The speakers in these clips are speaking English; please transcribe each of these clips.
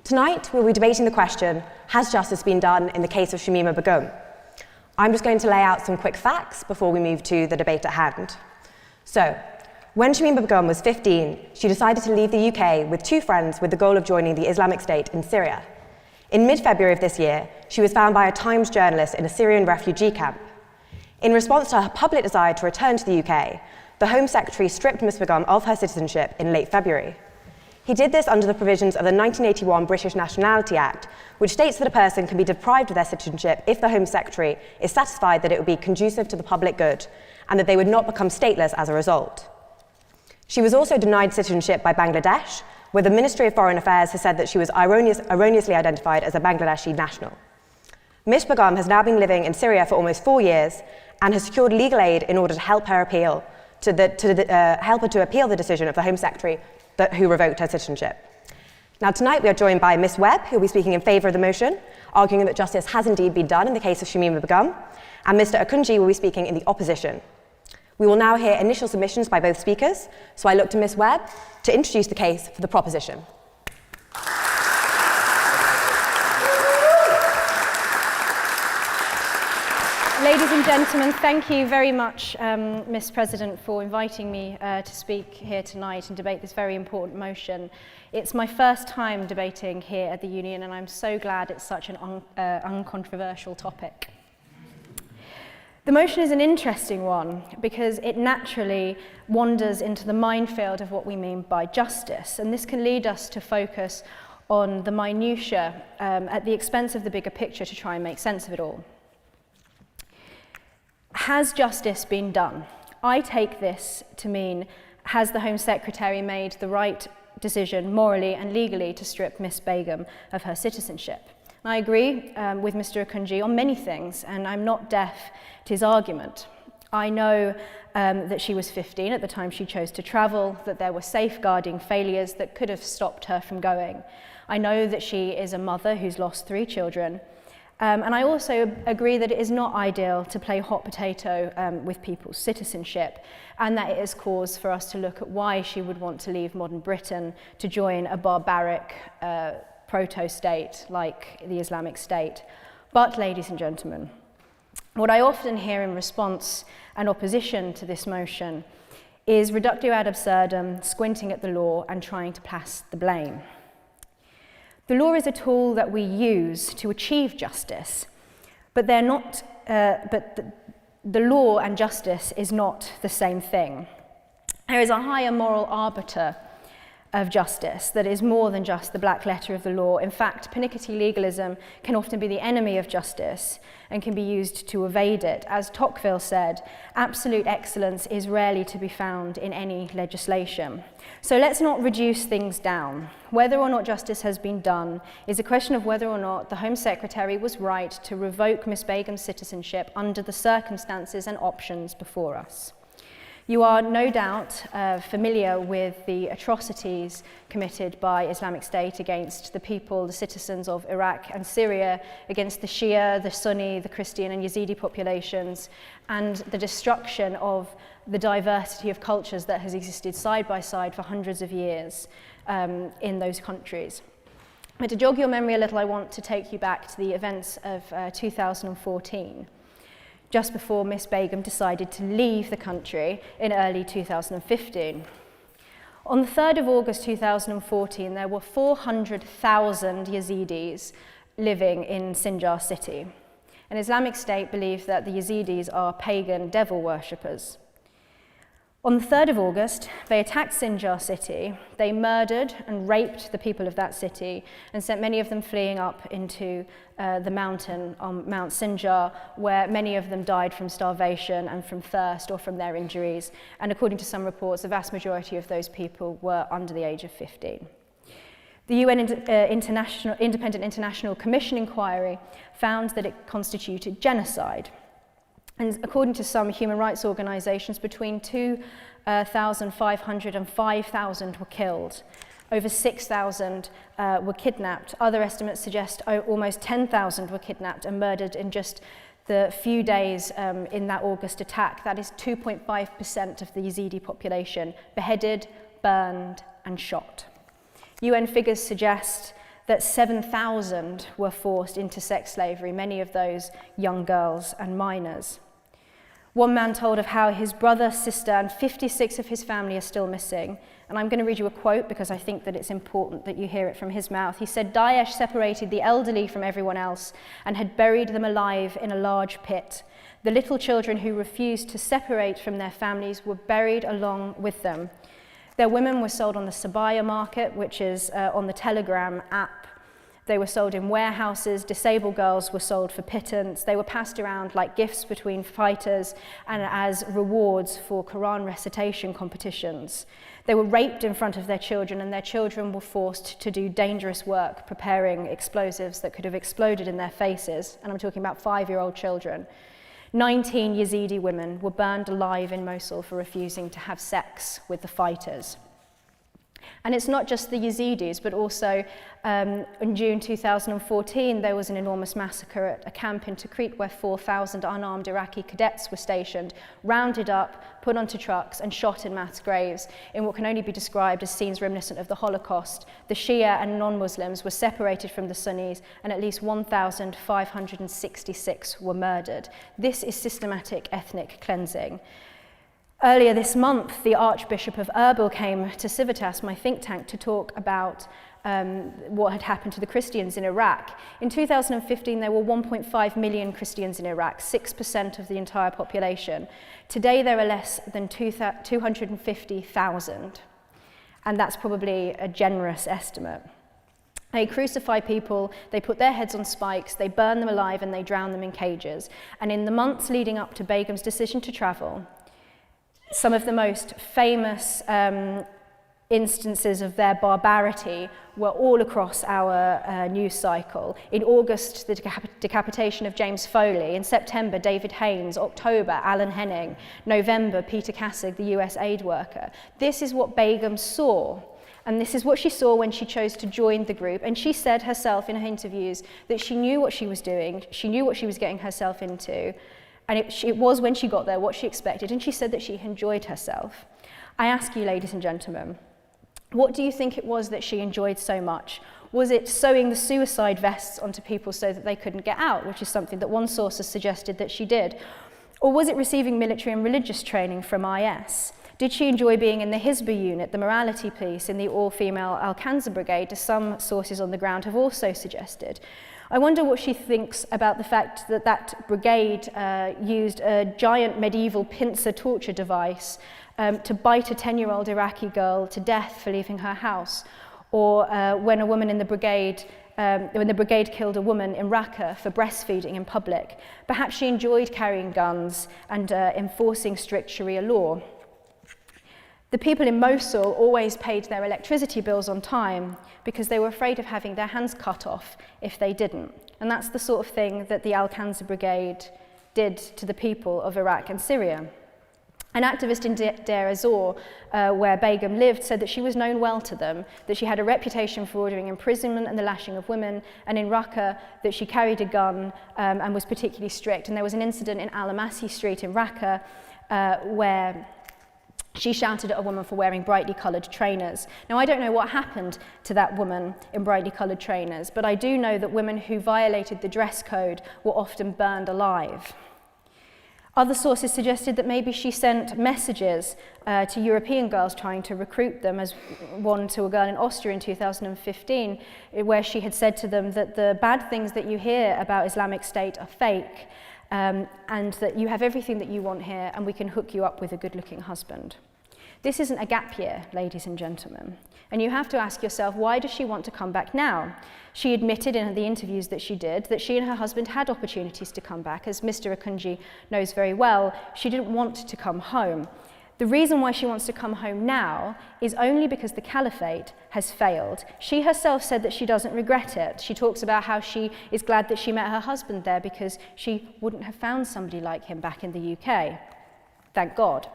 Tonight, we'll be debating the question, has justice been done in the case of Shamima Begum? I'm just going to lay out some quick facts before we move to the debate at hand. So, when Shamima Begum was 15, she decided to leave the UK with two friends with the goal of joining the Islamic State in Syria. In mid-February of this year, she was found by a Times journalist in a Syrian refugee camp. In response to her public desire to return to the UK, the Home Secretary stripped Ms Begum of her citizenship in late February. He did this under the provisions of the 1981 British Nationality Act, which states that a person can be deprived of their citizenship if the Home Secretary is satisfied that it would be conducive to the public good and that they would not become stateless as a result. She was also denied citizenship by Bangladesh, where the Ministry of Foreign Affairs has said that she was erroneously identified as a Bangladeshi national. Ms Begum has now been living in Syria for almost 4 years and has secured legal aid in order to help her appeal to appeal the decision of the Home Secretary who revoked her citizenship. Now tonight we are joined by Ms Webb, who will be speaking in favour of the motion, arguing that justice has indeed been done in the case of Shamima Begum, and Mr Akunjee will be speaking in the opposition. We will now hear initial submissions by both speakers, so I look to Ms Webb to introduce the case for the proposition. Ladies and gentlemen, thank you very much, Ms President, for inviting me to speak here tonight and debate this very important motion. It's my first time debating here at the Union, and I'm so glad it's such an uncontroversial topic. The motion is an interesting one because it naturally wanders into the minefield of what we mean by justice, and this can lead us to focus on the minutiae at the expense of the bigger picture to try and make sense of it all. Has justice been done? I take this to mean, has the Home Secretary made the right decision morally and legally to strip Ms Begum of her citizenship? I agree with Mr Akunjee on many things, and I'm not deaf to his argument. I know that she was 15 at the time she chose to travel, that there were safeguarding failures that could have stopped her from going. I know that she is a mother who's lost 3 children, and I also agree that it is not ideal to play hot potato with people's citizenship, and that it is cause for us to look at why she would want to leave modern Britain to join a barbaric proto-state like the Islamic State. But, ladies and gentlemen, what I often hear in response and opposition to this motion is reductio ad absurdum, squinting at the law and trying to pass the blame. The law is a tool that we use to achieve justice, but they're not. The law and justice is not the same thing. There is a higher moral arbiter of justice that is more than just the black letter of the law. In fact, pernickety legalism can often be the enemy of justice and can be used to evade it. As Tocqueville said, absolute excellence is rarely to be found in any legislation. So let's not reduce things down. Whether or not justice has been done is a question of whether or not the Home Secretary was right to revoke Ms Begum's citizenship under the circumstances and options before us. You are no doubt familiar with the atrocities committed by Islamic State against the people, the citizens of Iraq and Syria, against the Shia, the Sunni, the Christian and Yazidi populations, and the destruction of the diversity of cultures that has existed side by side for hundreds of years in those countries. But to jog your memory a little, I want to take you back to the events of 2014. Just before Ms Begum decided to leave the country in early 2015. On the 3rd of August 2014, there were 400,000 Yazidis living in Sinjar city. And Islamic State believed that the Yazidis are pagan devil worshippers. On the 3rd of August, they attacked Sinjar city, they murdered and raped the people of that city and sent many of them fleeing up into the mountain on Mount Sinjar, where many of them died from starvation and from thirst or from their injuries. And according to some reports, the vast majority of those people were under the age of 15. The UN Independent International Commission inquiry found that it constituted genocide. And according to some human rights organisations, between 2,500 and 5,000 were killed. Over 6,000 were kidnapped. Other estimates suggest almost 10,000 were kidnapped and murdered in just the few days in that August attack. That is 2.5% of the Yazidi population, beheaded, burned and shot. UN figures suggest that 7,000 were forced into sex slavery, many of those young girls and minors. One man told of how his brother, sister, and 56 of his family are still missing. And I'm going to read you a quote because I think that it's important that you hear it from his mouth. He said, "Daesh separated the elderly from everyone else and had buried them alive in a large pit. The little children who refused to separate from their families were buried along with them. Their women were sold on the Sabaya market, which is on the Telegram app. They were sold in warehouses, disabled girls were sold for pittance, they were passed around like gifts between fighters and as rewards for Quran recitation competitions. They were raped in front of their children, and their children were forced to do dangerous work preparing explosives that could have exploded in their faces, and I'm talking about 5-year-old children. 19 Yazidi women were burned alive in Mosul for refusing to have sex with the fighters." And it's not just the Yazidis, but also in June 2014, there was an enormous massacre at a camp in Tikrit where 4,000 unarmed Iraqi cadets were stationed, rounded up, put onto trucks, and shot in mass graves in what can only be described as scenes reminiscent of the Holocaust. The Shia and non-Muslims were separated from the Sunnis, and at least 1,566 were murdered. This is systematic ethnic cleansing. Earlier this month, the Archbishop of Erbil came to Civitas, my think tank, to talk about what had happened to the Christians in Iraq. In 2015, there were 1.5 million Christians in Iraq, 6% of the entire population. Today, there are less than 250,000, and that's probably a generous estimate. They crucify people, they put their heads on spikes, they burn them alive, and they drown them in cages. And in the months leading up to Begum's decision to travel, some of the most famous instances of their barbarity were all across our news cycle. In August, the decapitation of James Foley. In September, David Haynes. October, Alan Henning. November, Peter Kassig, the US aid worker. This is what Begum saw. And this is what she saw when she chose to join the group. And she said herself in her interviews that she knew what she was doing, she knew what she was getting herself into. And it was when she got there what she expected, and she said that she enjoyed herself. I ask you, ladies and gentlemen, what do you think it was that she enjoyed so much? Was it sewing the suicide vests onto people so that they couldn't get out, which is something that one source has suggested that she did? Or was it receiving military and religious training from IS? Did she enjoy being in the Hizbah unit, the morality police, in the all-female Al-Kanza brigade, as some sources on the ground have also suggested? I wonder what she thinks about the fact that that brigade used a giant medieval pincer torture device to bite a 10-year-old Iraqi girl to death for leaving her house, or when a woman in the brigade when the brigade killed a woman in Raqqa for breastfeeding in public. Perhaps she enjoyed carrying guns and enforcing strict Sharia law. The people in Mosul always paid their electricity bills on time because they were afraid of having their hands cut off if they didn't. And that's the sort of thing that the Al-Kanza Brigade did to the people of Iraq and Syria. An activist in Deir ez-Zor, where Begum lived, said that she was known well to them, that she had a reputation for ordering imprisonment and the lashing of women, and in Raqqa that she carried a gun and was particularly strict. And there was an incident in Al-Amasi Street in Raqqa where she shouted at a woman for wearing brightly coloured trainers. Now, I don't know what happened to that woman in brightly coloured trainers, but I do know that women who violated the dress code were often burned alive. Other sources suggested that maybe she sent messages to European girls trying to recruit them, as one to a girl in Austria in 2015, where she had said to them that the bad things that you hear about Islamic State are fake, and that you have everything that you want here and we can hook you up with a good-looking husband. This isn't a gap year, ladies and gentlemen. And you have to ask yourself, why does she want to come back now? She admitted in the interviews that she did that she and her husband had opportunities to come back. As Mr. Akunjee knows very well, she didn't want to come home. The reason why she wants to come home now is only because the caliphate has failed. She herself said that she doesn't regret it. She talks about how she is glad that she met her husband there because she wouldn't have found somebody like him back in the UK. Thank God.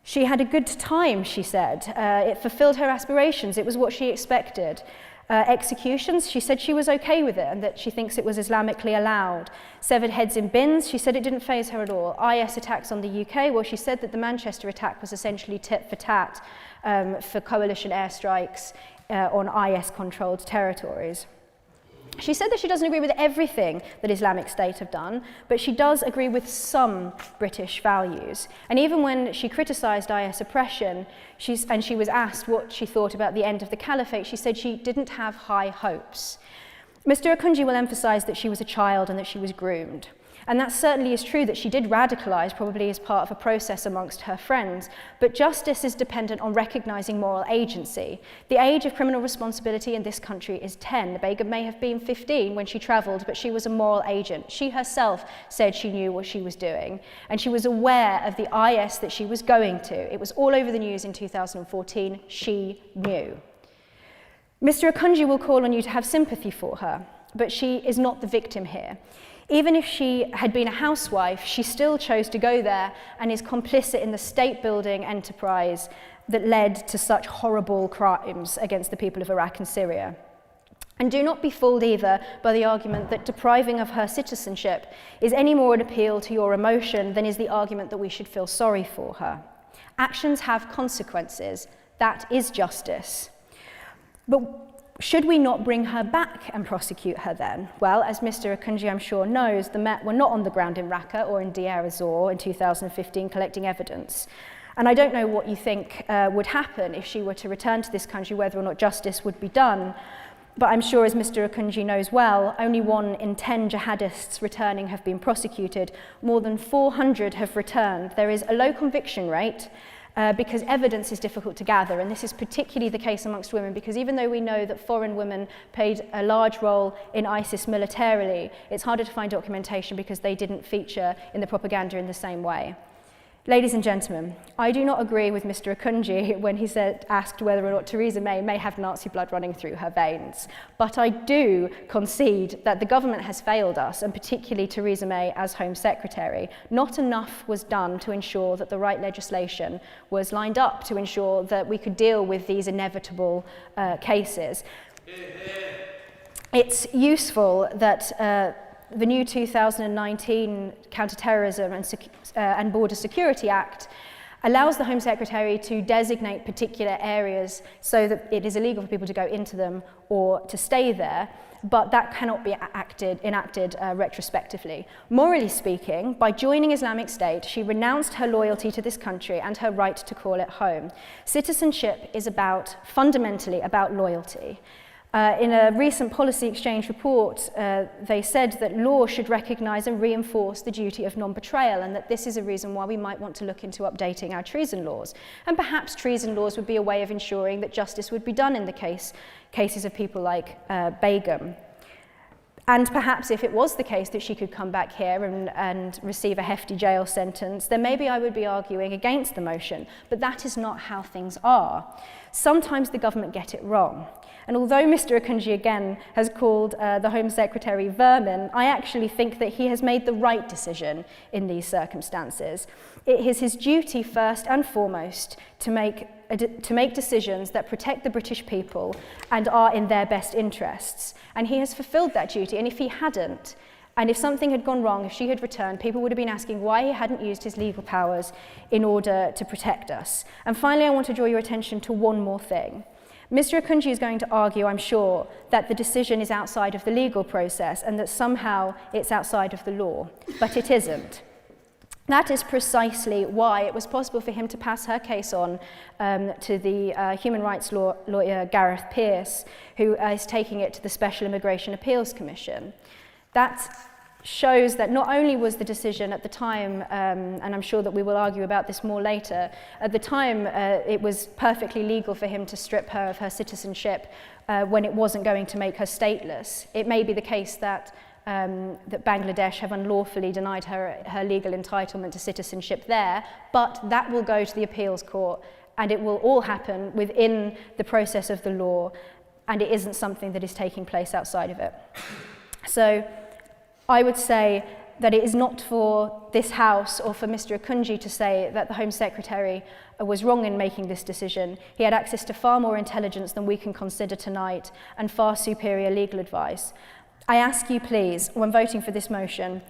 She had a good time, she said. It fulfilled her aspirations. It was what she expected. Executions, she said she was okay with it and that she thinks it was Islamically allowed. Severed heads in bins, she said it didn't faze her at all. IS attacks on the UK, well, she said that the Manchester attack was essentially tit for tat for coalition airstrikes on IS-controlled territories. She said that she doesn't agree with everything that Islamic State have done, but she does agree with some British values. And even when she criticised IS oppression, and she was asked what she thought about the end of the caliphate, she said she didn't have high hopes. Mr. Akunjee will emphasise that she was a child and that she was groomed. And that certainly is true, that she did radicalise, probably as part of a process amongst her friends. But justice is dependent on recognising moral agency. The age of criminal responsibility in this country is 10. Begum may have been 15 when she travelled, but she was a moral agent. She herself said she knew what she was doing. And she was aware of the IS that she was going to. It was all over the news in 2014. She knew. Mr. Akunjee will call on you to have sympathy for her, but she is not the victim here. Even if she had been a housewife, she still chose to go there and is complicit in the state-building enterprise that led to such horrible crimes against the people of Iraq and Syria. And do not be fooled either by the argument that depriving of her citizenship is any more an appeal to your emotion than is the argument that we should feel sorry for her. Actions have consequences. That is justice. But should we not bring her back and prosecute her then? Well, as Mr. Akunjee I'm sure knows, the Met were not on the ground in Raqqa or in Deir ez-Zor in 2015 collecting evidence. And I don't know what you think would happen if she were to return to this country, whether or not justice would be done. But I'm sure, as Mr. Akunjee knows well, only 1 in 10 jihadists returning have been prosecuted. More than 400 have returned. There is a low conviction rate, because evidence is difficult to gather, and this is particularly the case amongst women, because even though we know that foreign women played a large role in ISIS militarily, it's harder to find documentation because they didn't feature in the propaganda in the same way. Ladies and gentlemen, I do not agree with Mr. Akunjee when he asked whether or not Theresa May have Nazi blood running through her veins. But I do concede that the government has failed us, and particularly Theresa May as Home Secretary. Not enough was done to ensure that the right legislation was lined up to ensure that we could deal with these inevitable cases. It's useful that the new 2019 Counter-Terrorism and Border Security Act allows the Home Secretary to designate particular areas so that it is illegal for people to go into them or to stay there, but that cannot be enacted retrospectively. Morally speaking, by joining Islamic State, she renounced her loyalty to this country and her right to call it home. Citizenship is fundamentally about loyalty. In a recent policy exchange report, they said that law should recognise and reinforce the duty of non-betrayal, and that this is a reason why we might want to look into updating our treason laws. And perhaps treason laws would be a way of ensuring that justice would be done in the cases of people like Begum. And perhaps if it was the case that she could come back here and receive a hefty jail sentence, then maybe I would be arguing against the motion. But that is not how things are. Sometimes the government get it wrong. And although Mr. Akunjee again has called the Home Secretary vermin, I actually think that he has made the right decision in these circumstances. It is his duty first and foremost to make decisions that protect the British people and are in their best interests. And he has fulfilled that duty. And if he hadn't, and if something had gone wrong, if she had returned, people would have been asking why he hadn't used his legal powers in order to protect us. And finally, I want to draw your attention to one more thing. Mr. Akunjee is going to argue, I'm sure, that the decision is outside of the legal process and that somehow it's outside of the law, but it isn't. That is precisely why it was possible for him to pass her case on to the human rights lawyer Gareth Pearce, who is taking it to the Special Immigration Appeals Commission. That shows that not only was the decision at the time, and I'm sure that we will argue about this more later, at the time it was perfectly legal for him to strip her of her citizenship when it wasn't going to make her stateless. It may be the case that Bangladesh have unlawfully denied her legal entitlement to citizenship there, but that will go to the appeals court and it will all happen within the process of the law, and it isn't something that is taking place outside of it. So I would say that it is not for this House or for Mr. Akunjee to say that the Home Secretary was wrong in making this decision. He had access to far more intelligence than we can consider tonight and far superior legal advice. I ask you, please, when voting for this motion,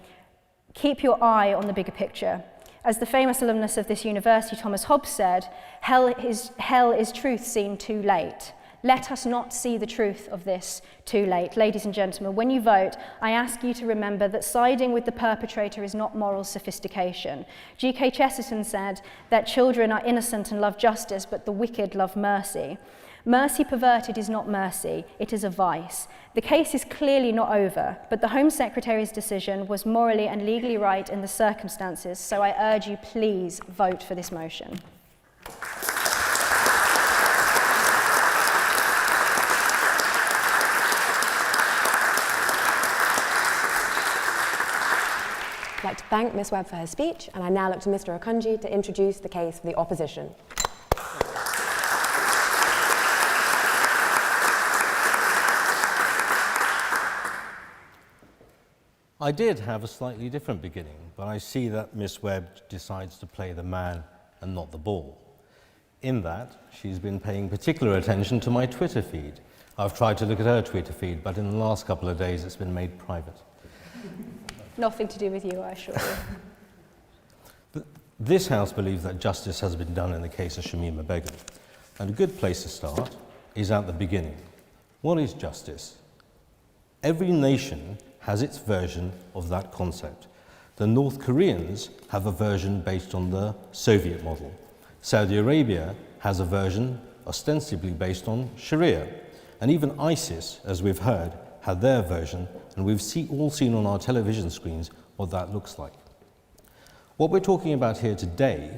keep your eye on the bigger picture. As the famous alumnus of this university, Thomas Hobbes, said, hell is truth seen too late. Let us not see the truth of this too late. Ladies and gentlemen, when you vote, I ask you to remember that siding with the perpetrator is not moral sophistication. G.K. Chesterton said that children are innocent and love justice, but the wicked love mercy. Mercy perverted is not mercy, it is a vice. The case is clearly not over, but the Home Secretary's decision was morally and legally right in the circumstances, so I urge you, please vote for this motion. I'd like to thank Ms. Webb for her speech, and I now look to Mr. Akunjee to introduce the case for the opposition. I did have a slightly different beginning, but I see that Miss Webb decides to play the man and not the ball. In that, she's been paying particular attention to my Twitter feed. I've tried to look at her Twitter feed, but in the last couple of days it's been made private. Nothing to do with you, I assure you. This House believes that justice has been done in the case of Shamima Begum. And a good place to start is at the beginning. What is justice? Every nation has its version of that concept. The North Koreans have a version based on the Soviet model. Saudi Arabia has a version ostensibly based on Sharia. And even ISIS, as we've heard, had their version, and we've all seen on our television screens what that looks like. What we're talking about here today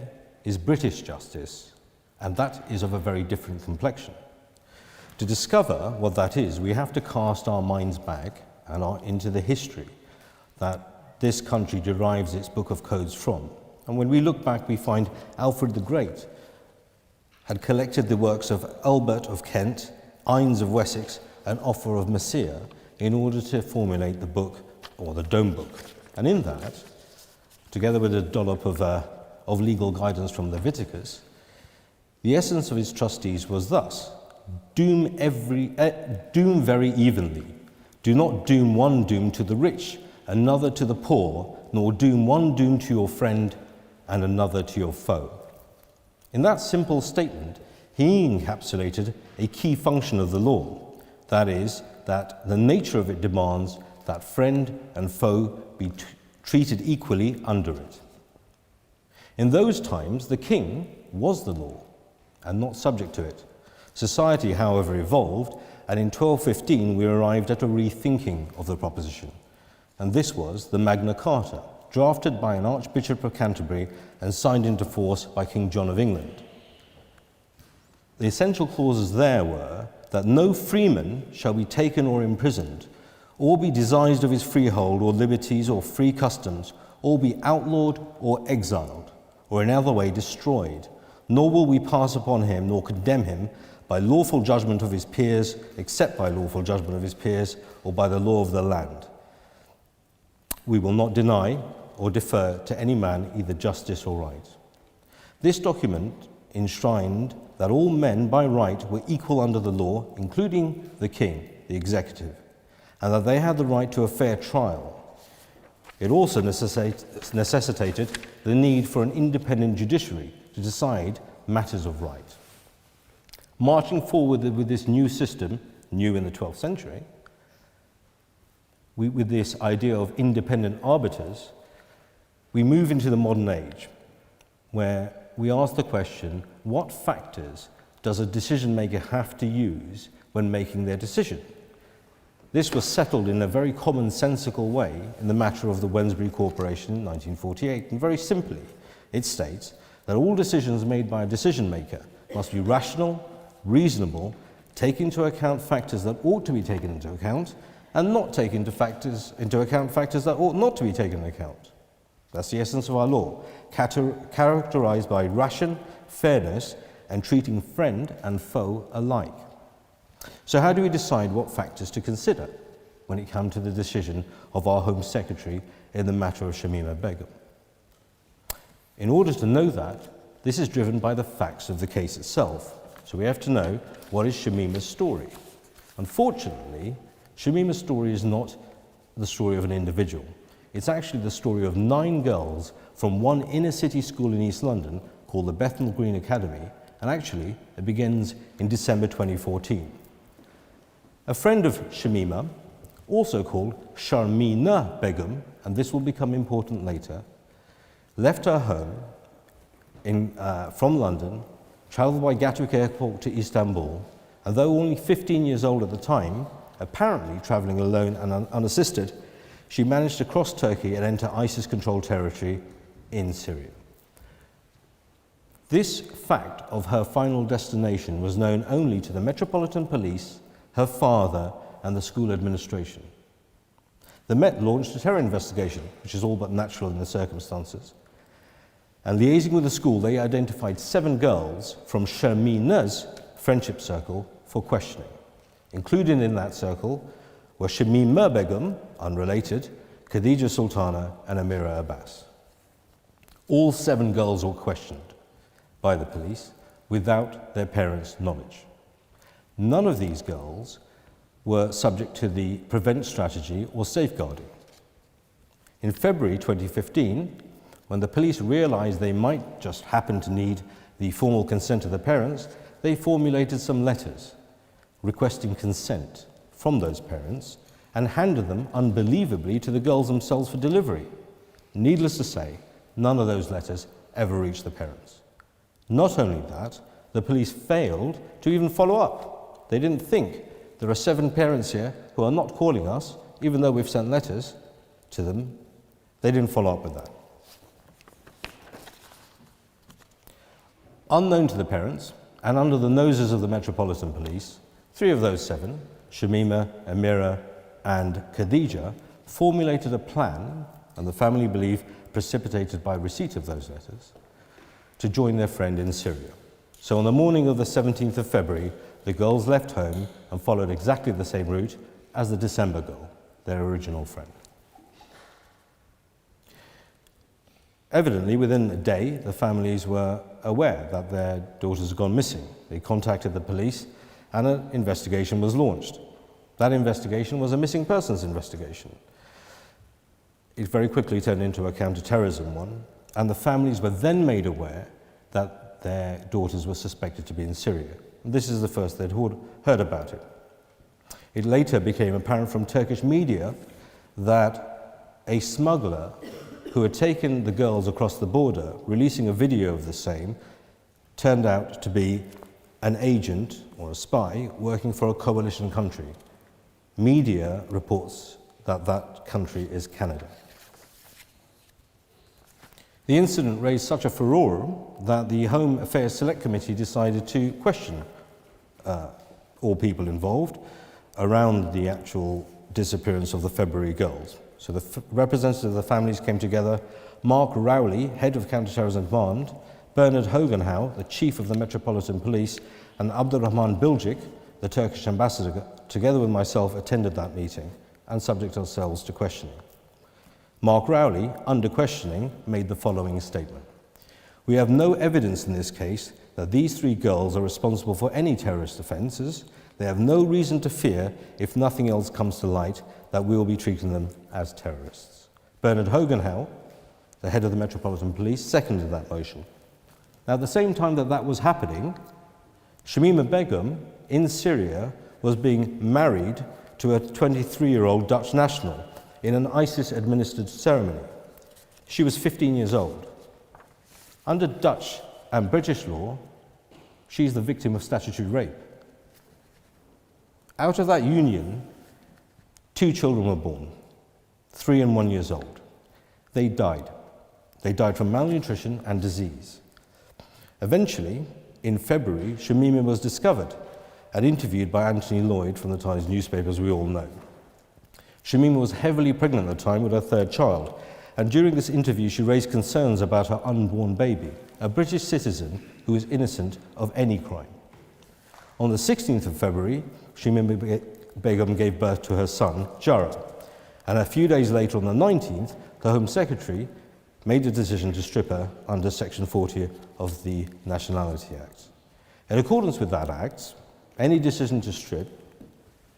is British justice, and that is of a very different complexion. To discover what that is, we have to cast our minds back and into the history that this country derives its book of codes from. And when we look back, we find Alfred the Great had collected the works of Albert of Kent, Ines of Wessex, and Offa of Mercia in order to formulate the book, or the Dome Book. And in that, together with a dollop of legal guidance from Leviticus, the essence of his trustees was thus: doom very evenly. Do not doom one doom to the rich, another to the poor, nor doom one doom to your friend and another to your foe. In that simple statement, he encapsulated a key function of the law. That is, that the nature of it demands that friend and foe be treated equally under it. In those times, the king was the law and not subject to it. Society, however, evolved, and in 1215 we arrived at a rethinking of the proposition. And this was the Magna Carta, drafted by an Archbishop of Canterbury and signed into force by King John of England. The essential clauses there were that no freeman shall be taken or imprisoned, or be disseised of his freehold or liberties or free customs, or be outlawed or exiled, or in other way destroyed, nor will we pass upon him nor condemn him by lawful judgment of his peers, except by lawful judgment of his peers, or by the law of the land. We will not deny or defer to any man either justice or right. This document enshrined that all men by right were equal under the law, including the king, the executive, and that they had the right to a fair trial. It also necessitated the need for an independent judiciary to decide matters of right. Marching forward with this new system, new in the 12th century, with this idea of independent arbiters, we move into the modern age, where we ask the question, what factors does a decision maker have to use when making their decision? This was settled in a very commonsensical way in the matter of the Wednesbury Corporation in 1948, and very simply, it states that all decisions made by a decision maker must be rational, reasonable, take into account factors that ought to be taken into account, and not take into account factors that ought not to be taken into account. That's the essence of our law, characterized by ration, fairness, and treating friend and foe alike. So how do we decide what factors to consider when it comes to the decision of our Home Secretary in the matter of Shamima Begum? In order to know that, this is driven by the facts of the case itself. So we have to know, what is Shamima's story? Unfortunately, Shamima's story is not the story of an individual. It's actually the story of 9 girls from one inner city school in East London called the Bethnal Green Academy, and actually it begins in December 2014. A friend of Shamima, also called Shamima Begum, and this will become important later, left her home from London, travelled by Gatwick Airport to Istanbul, and though only 15 years old at the time, apparently travelling alone and unassisted, she managed to cross Turkey and enter ISIS-controlled territory in Syria. This fact of her final destination was known only to the Metropolitan Police, her father, and the school administration. The Met launched a terror investigation, which is all but natural in the circumstances. And liaising with the school, they identified 7 girls from Shamima's friendship circle for questioning. Included in that circle were Shamima Begum, unrelated, Khadija Sultana, and Amira Abbas. All 7 girls were questioned by the police without their parents' knowledge. None of these girls were subject to the prevent strategy or safeguarding. In February 2015, when the police realized they might just happen to need the formal consent of the parents, they formulated some letters requesting consent from those parents and handed them, unbelievably, to the girls themselves for delivery. Needless to say, none of those letters ever reached the parents. Not only that, the police failed to even follow up. They didn't think, there are 7 parents here who are not calling us, even though we've sent letters to them. They didn't follow up with that. Unknown to the parents, and under the noses of the Metropolitan Police, 3 of those 7, Shamima, Amira, and Khadija, formulated a plan, and the family believe precipitated by receipt of those letters, to join their friend in Syria. So on the morning of the 17th of February, the girls left home and followed exactly the same route as the December girl, their original friend. Evidently, within a day, the families were aware that their daughters had gone missing. They contacted the police and an investigation was launched. That investigation was a missing persons investigation. It very quickly turned into a counter-terrorism one, and the families were then made aware that their daughters were suspected to be in Syria. This is the first they'd heard about it. It later became apparent from Turkish media that a smuggler who had taken the girls across the border, releasing a video of the same, turned out to be an agent or a spy working for a coalition country. Media reports that that country is Canada. The incident raised such a furore that the Home Affairs Select Committee decided to question all people involved around the actual disappearance of the February girls. So the representatives of the families came together, Mark Rowley, head of counterterrorism command, Bernard Hogenhow, the chief of the Metropolitan Police, and Abdurrahman Bilgic, the Turkish ambassador, together with myself, attended that meeting and subject ourselves to questioning. Mark Rowley, under questioning, made the following statement. We have no evidence in this case that these 3 girls are responsible for any terrorist offences. They have no reason to fear, if nothing else comes to light, that we will be treating them as terrorists. Bernard Hogenhow, the head of the Metropolitan Police, seconded that motion. Now, at the same time that that was happening, Shamima Begum in Syria was being married to a 23-year-old Dutch national in an ISIS-administered ceremony. She was 15 years old. Under Dutch and British law, she's the victim of statutory rape. Out of that union, 2 children were born, 3 and 1 years old. They died. They died from malnutrition and disease. Eventually, in February, Shamima was discovered and interviewed by Anthony Lloyd from the Times newspaper, as we all know. Shamima was heavily pregnant at the time with her 3rd child, and during this interview she raised concerns about her unborn baby, a British citizen who is innocent of any crime. On the 16th of February, Shamima Begum gave birth to her son, Jara, and a few days later, on the 19th, the Home Secretary made a decision to strip her under Section 40 of the Nationality Act. In accordance with that Act, any decision to strip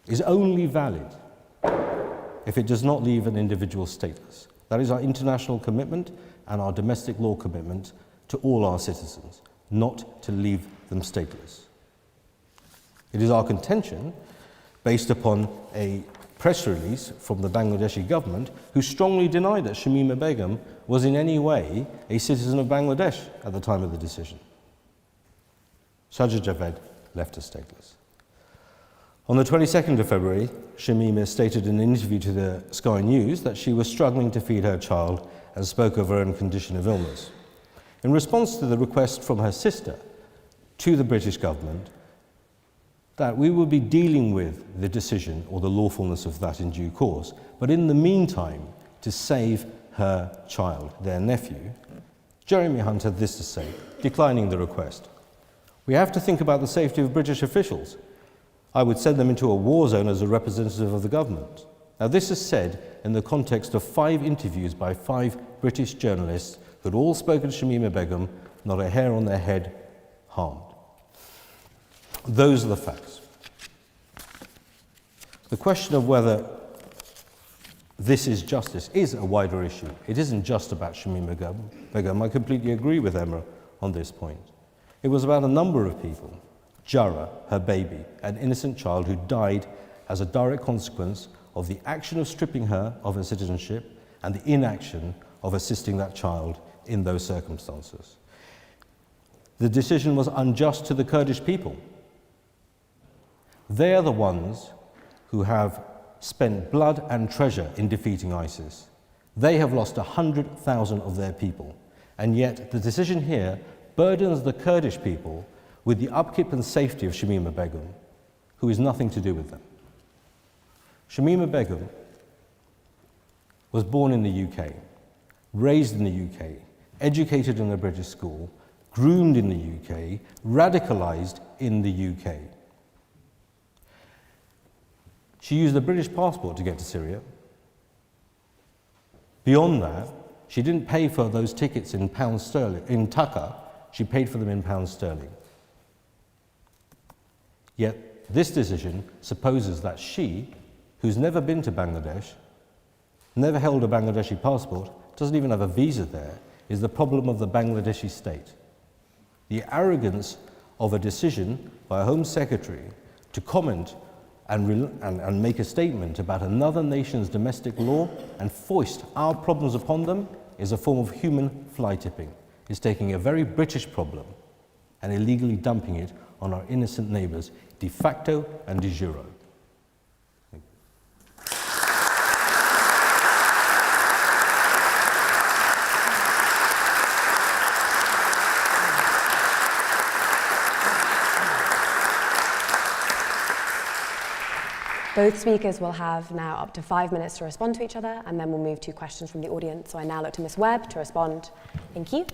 is only valid if it does not leave an individual stateless. That is our international commitment and our domestic law commitment to all our citizens. not to leave them stateless. It is our contention, based upon a press release from the Bangladeshi government, who strongly denied that Shamima Begum was in any way a citizen of Bangladesh at the time of the decision. Sajid Javed left her stateless. On the 22nd of February, Shamima stated in an interview to the Sky News that she was struggling to feed her child and spoke of her own condition of illness. In response to the request from her sister to the British government that we will be dealing with the decision or the lawfulness of that in due course, but in the meantime, to save her child, their nephew, Jeremy Hunt had this to say, declining the request. We have to think about the safety of British officials. I would send them into a war zone as a representative of the government. Now, this is said in the context of 5 interviews by 5 British journalists who had all spoken to Shamima Begum, not a hair on their head harmed. Those are the facts. The question of whether this is justice is a wider issue. It isn't just about Shamima Begum. I completely agree with Emma on this point. It was about a number of people. Jara, her baby, an innocent child who died as a direct consequence of the action of stripping her of her citizenship and the inaction of assisting that child in those circumstances. The decision was unjust to the Kurdish people. They are the ones who have spent blood and treasure in defeating ISIS. They have lost 100,000 of their people, and yet the decision here burdens the Kurdish people with the upkeep and safety of Shamima Begum, who is nothing to do with them. Shamima Begum was born in the UK, raised in the UK, educated in a British school, groomed in the UK, radicalised in the UK. She used a British passport to get to Syria. Beyond that, she didn't pay for those tickets in pounds sterling, in taka, she paid for them in pounds sterling. Yet this decision supposes that she, who's never been to Bangladesh, never held a Bangladeshi passport, doesn't even have a visa there, is the problem of the Bangladeshi state. The arrogance of a decision by a Home Secretary to comment and make a statement about another nation's domestic law and foist our problems upon them is a form of human fly-tipping. It's taking a very British problem and illegally dumping it on our innocent neighbours, de facto and de jure. Both speakers will have now up to 5 minutes to respond to each other, and then we'll move to questions from the audience. So I now look to Ms. Webb to respond. Thank you.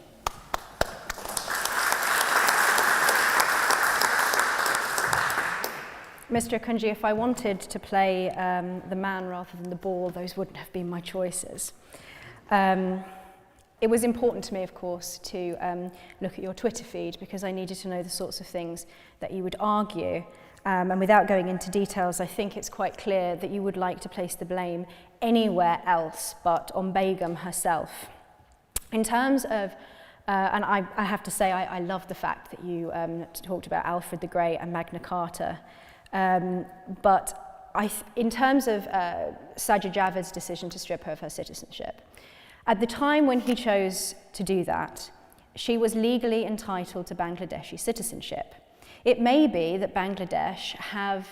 Mr. Akunjee, if I wanted to play the man rather than the ball, those wouldn't have been my choices. It was important to me, of course, to look at your Twitter feed because I needed to know the sorts of things that you would argue. And without going into details, I think it's quite clear that you would like to place the blame anywhere else but on Begum herself. In terms of, and I have to say, I love the fact that you talked about Alfred the Great and Magna Carta. But in terms of Sajid Javid's decision to strip her of her citizenship, at the time when he chose to do that, she was legally entitled to Bangladeshi citizenship. It may be that Bangladesh have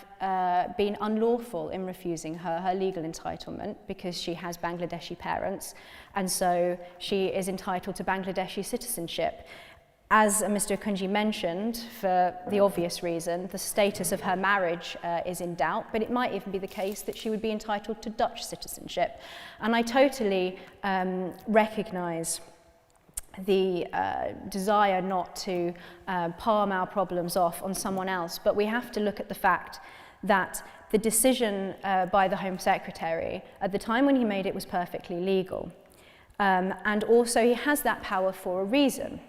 been unlawful in refusing her legal entitlement because she has Bangladeshi parents, and so she is entitled to Bangladeshi citizenship. As Mr. Akunjee mentioned, for the obvious reason, the status of her marriage is in doubt, but it might even be the case that she would be entitled to Dutch citizenship. And I totally recognise the desire not to palm our problems off on someone else, but we have to look at the fact that the decision by the Home Secretary at the time when he made it was perfectly legal. And also he has that power for a reason.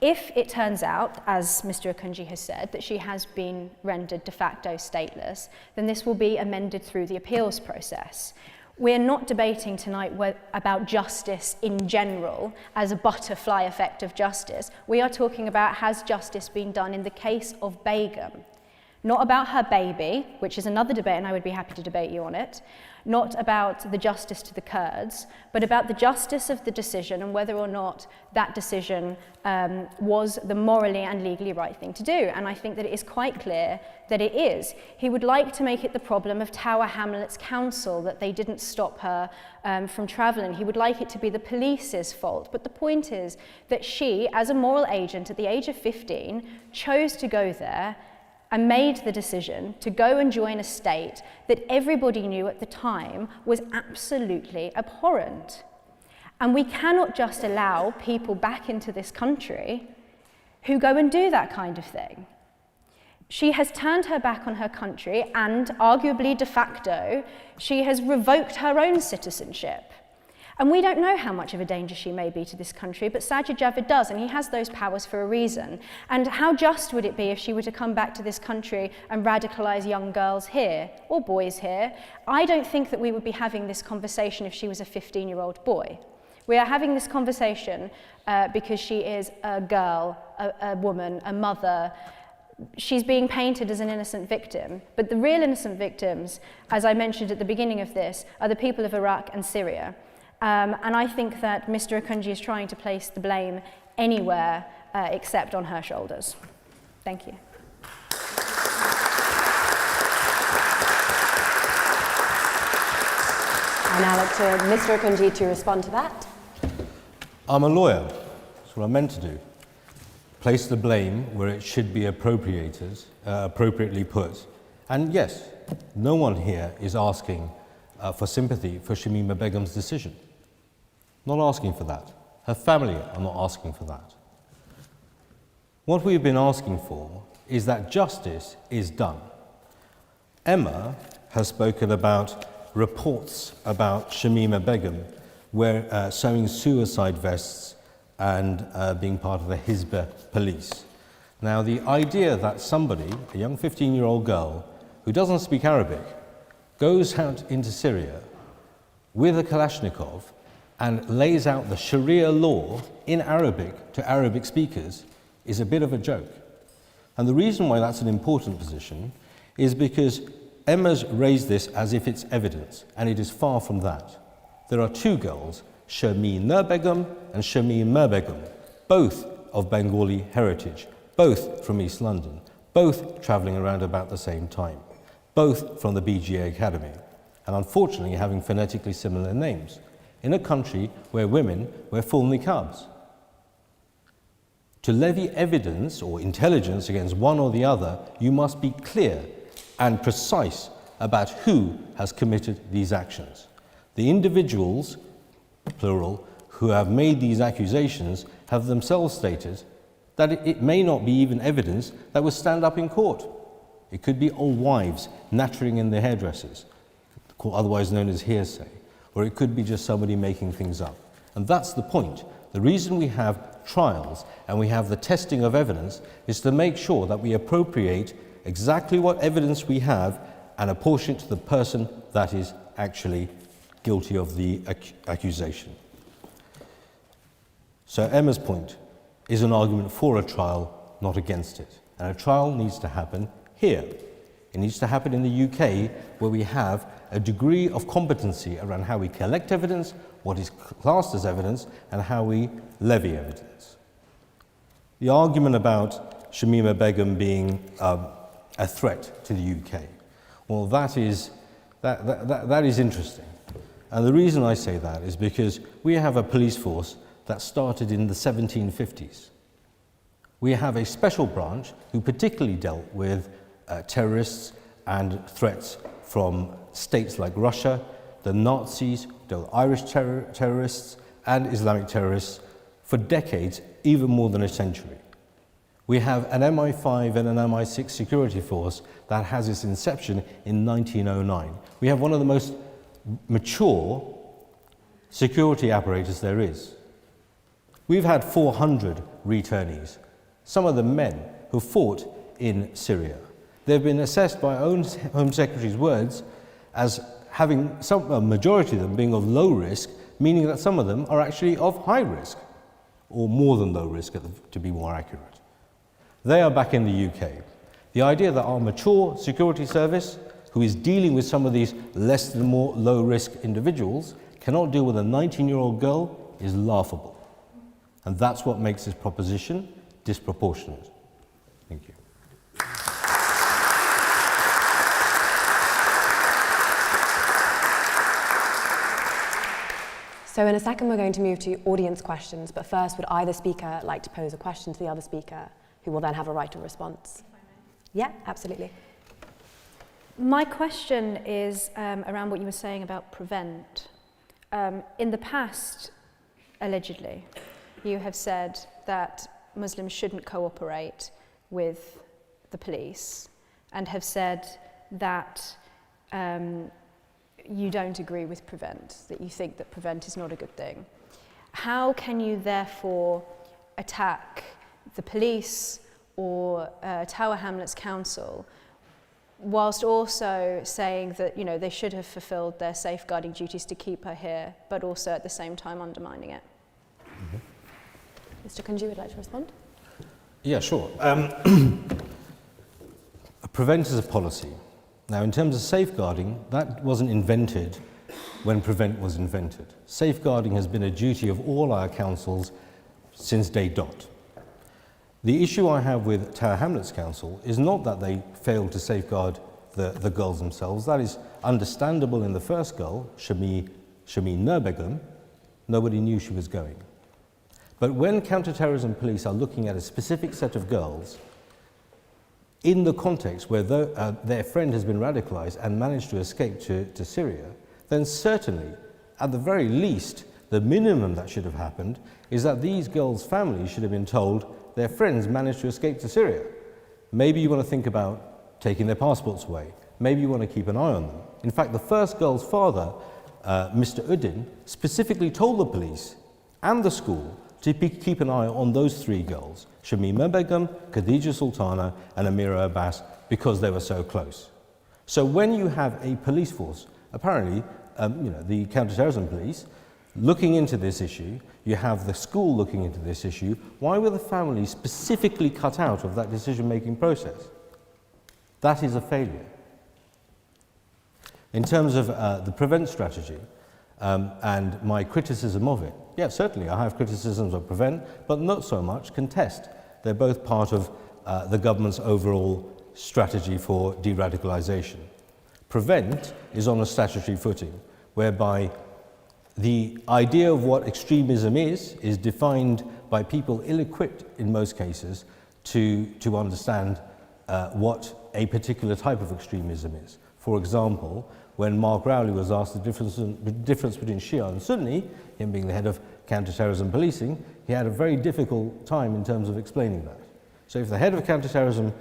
If it turns out, as Mr. Akunjee has said, that she has been rendered de facto stateless, then this will be amended through the appeals process. We're not debating tonight about justice in general as a butterfly effect of justice. We are talking about, has justice been done in the case of Begum? Not about her baby, which is another debate, and I would be happy to debate you on it. Not about the justice to the Kurds, but about the justice of the decision and whether or not that decision was the morally and legally right thing to do. And I think that it is quite clear that it is. He would like to make it the problem of Tower Hamlets Council that they didn't stop her from travelling. He would like it to be the police's fault. But the point is that she, as a moral agent at the age of 15, chose to go there and made the decision to go and join a state that everybody knew at the time was absolutely abhorrent. And we cannot just allow people back into this country who go and do that kind of thing. She has turned her back on her country, and arguably de facto, she has revoked her own citizenship. And we don't know how much of a danger she may be to this country, but Sajid Javid does, and he has those powers for a reason. And how just would it be if she were to come back to this country and radicalise young girls here, or boys here? I don't think that we would be having this conversation if she was a 15-year-old boy. We are having this conversation because she is a girl, a woman, a mother. She's being painted as an innocent victim, but the real innocent victims, as I mentioned at the beginning of this, are the people of Iraq and Syria. And I think that Mr. Akunjee is trying to place the blame anywhere except on her shoulders. Thank you. I now look to Mr. Akunjee to respond to that. I'm a lawyer. That's what I'm meant to do. Place the blame where it should be appropriately put. And yes, no one here is asking for sympathy for Shamima Begum's decision. Not asking for that. Her family are not asking for that. What we've been asking for is that justice is done. Emma has spoken about reports about Shamima Begum sewing suicide vests and being part of the Hizbah police. Now, the idea that somebody, a young 15-year-old girl who doesn't speak Arabic, goes out into Syria with a Kalashnikov and lays out the Sharia law in Arabic to Arabic speakers is a bit of a joke. And the reason why that's an important position is because Emma's raised this as if it's evidence, and it is far from that. There are two girls, Shamima Begum and Shamima Begum, both of Bengali heritage, both from East London, both travelling around about the same time, both from the BGA Academy, and unfortunately having phonetically similar names, in a country where women wear full niqabs. To levy evidence or intelligence against one or the other, you must be clear and precise about who has committed these actions. The individuals, plural, who have made these accusations have themselves stated that it may not be even evidence that will stand up in court. It could be old wives nattering in their hairdressers, otherwise known as hearsay, or it could be just somebody making things up. And that's the point. The reason we have trials and we have the testing of evidence is to make sure that we appropriate exactly what evidence we have and apportion it to the person that is actually guilty of the accusation. So Emma's point is an argument for a trial, not against it. And a trial needs to happen here. It needs to happen in the UK, where we have a degree of competency around how we collect evidence, what is classed as evidence, and how we levy evidence. The argument about Shamima Begum being a threat to the UK, well, that is interesting. And the reason I say that is because we have a police force that started in the 1750s. We have a special branch who particularly dealt with terrorists and threats from states like Russia, the Nazis, the Irish terrorists, and Islamic terrorists for decades, even more than a century. We have an MI5 and an MI6 security force that has its inception in 1909. We have one of the most mature security apparatus there is. We've had 400 returnees, some of them men who fought in Syria. They've been assessed by our own Home Secretary's words as having a majority of them being of low risk, meaning that some of them are actually of high risk, or more than low risk, to be more accurate. They are back in the UK. The idea that our mature security service, who is dealing with some of these less than more low risk individuals, cannot deal with a 19-year-old girl is laughable. And that's what makes this proposition disproportionate. Thank you. So in a second, we're going to move to audience questions, but first, would either speaker like to pose a question to the other speaker, who will then have a right of response? Yeah, absolutely. My question is around what you were saying about prevent. In the past, allegedly, you have said that Muslims shouldn't cooperate with the police, and have said that you don't agree with prevent, that you think that prevent is not a good thing. How can you therefore attack the police or Tower Hamlets Council whilst also saying that, you know, they should have fulfilled their safeguarding duties to keep her here, but also at the same time undermining it? Mr. Akunjee would like to respond? Yeah, sure. Prevent is a policy. Now, in terms of safeguarding, that wasn't invented when prevent was invented. Safeguarding has been a duty of all our councils since day dot. The issue I have with Tower Hamlets Council is not that they failed to safeguard the girls themselves. That is understandable in the first girl, Shamima Begum. Nobody knew she was going. But when counter-terrorism police are looking at a specific set of girls, in the context where their friend has been radicalized and managed to escape to Syria, then certainly, at the very least, the minimum that should have happened is that these girls' families should have been told their friends managed to escape to Syria. Maybe you want to think about taking their passports away. Maybe you want to keep an eye on them. In fact, the first girl's father, Mr. Uddin, specifically told the police and the school to keep an eye on those three girls, Shamima Begum, Khadija Sultana, and Amira Abbas, because they were so close. So when you have a police force, apparently, the counter-terrorism police, looking into this issue, you have the school looking into this issue, why were the families specifically cut out of that decision-making process? That is a failure. In terms of the prevent strategy and my criticism of it, yeah, certainly I have criticisms of prevent, but not so much contest. They're both part of the government's overall strategy for de-radicalisation. Prevent is on a statutory footing, whereby the idea of what extremism is defined by people ill-equipped in most cases to understand what a particular type of extremism is. For example, when Mark Rowley was asked the difference between Shia and Sunni, him being the head of counter-terrorism policing, he had a very difficult time in terms of explaining that. So if the head of counter-terrorism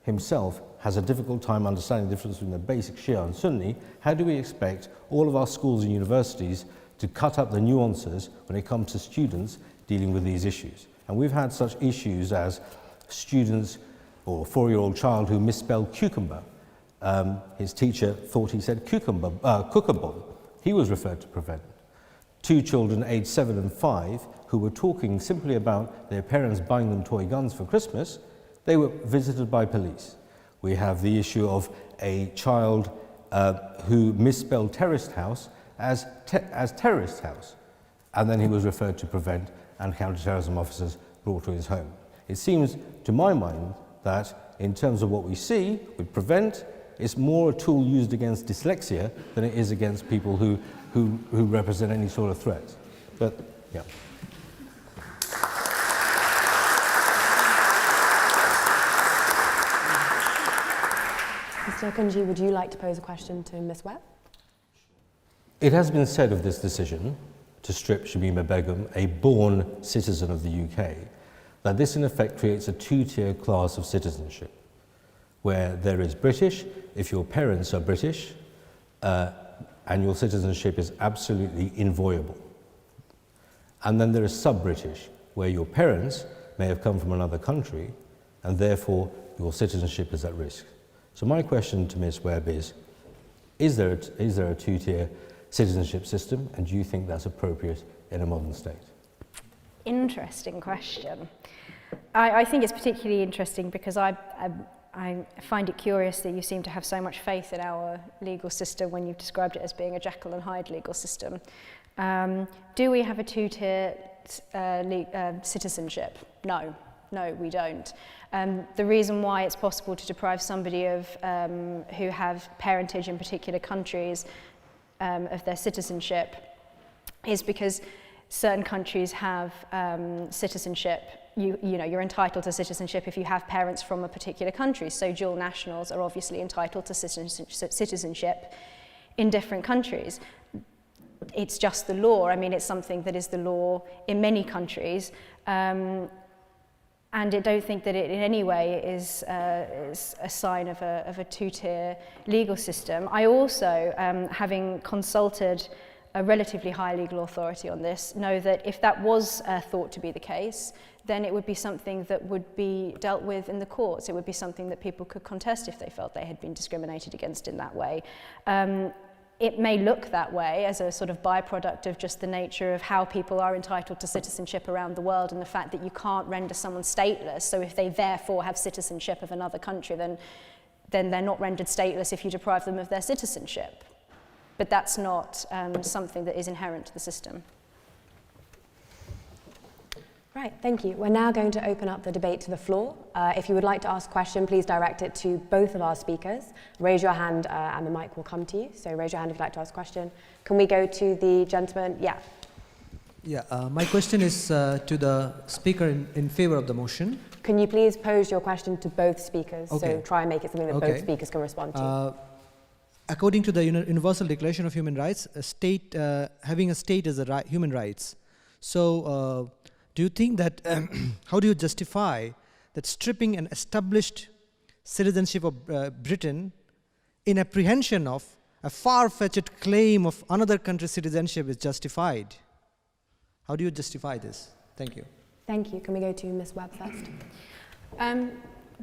himself has a difficult time understanding the difference between the basic Shia and Sunni, how do we expect all of our schools and universities to cut up the nuances when it comes to students dealing with these issues? And we've had such issues as students or a 4-year-old child who misspelled cucumber. His teacher thought he said cucumber. He was referred to prevent. 2 children aged 7 and 5 who were talking simply about their parents buying them toy guns for Christmas, they were visited by police. We have the issue of a child who misspelled terrorist house as terrorist house, and then he was referred to prevent and counter-terrorism officers brought to his home. It seems, to my mind, that in terms of what we see with prevent, it's more a tool used against dyslexia than it is against people who represent any sort of threat. But, yeah. Mr. Akunjee, would you like to pose a question to Ms. Webb? It has been said of this decision to strip Shamima Begum, a born citizen of the UK, that this in effect creates a 2-tier class of citizenship, where there is British, if your parents are British, and your citizenship is absolutely inviolable. And then there is sub-British, where your parents may have come from another country, and therefore your citizenship is at risk. So my question to Ms. Webb is, Is there a two-tier citizenship system, and do you think that's appropriate in a modern state? Interesting question. I think it's particularly interesting because I find it curious that you seem to have so much faith in our legal system when you've described it as being a Jekyll and Hyde legal system. Do we have a two-tier citizenship? No, we don't. The reason why it's possible to deprive somebody of who have parentage in particular countries of their citizenship is because certain countries have citizenship. You know, you're entitled to citizenship if you have parents from a particular country. So dual nationals are obviously entitled to citizenship in different countries. It's just the law. I mean, it's something that is the law in many countries. And I don't think that it in any way is a sign of a two-tier legal system. I also, having consulted a relatively high legal authority on this, know that if that was thought to be the case, then it would be something that would be dealt with in the courts. It would be something that people could contest if they felt they had been discriminated against in that way. It may look that way as a sort of byproduct of just the nature of how people are entitled to citizenship around the world and the fact that you can't render someone stateless. So if they therefore have citizenship of another country, then they're not rendered stateless if you deprive them of their citizenship. But that's not something that is inherent to the system. Right, thank you. We're now going to open up the debate to the floor. If you would like to ask a question, please direct it to both of our speakers. Raise your hand and the mic will come to you. So raise your hand if you'd like to ask a question. Can we go to the gentleman? Yeah. Yeah, my question is to the speaker in favor of the motion. Can you please pose your question to both speakers? Okay. So try and make it something that both speakers can respond to. According to the Universal Declaration of Human Rights, a state, having a state is a human rights. So do you think that, how do you justify that stripping an established citizenship of Britain in apprehension of a far-fetched claim of another country's citizenship is justified? How do you justify this? Thank you. Thank you. Can we go to Ms. Webb first?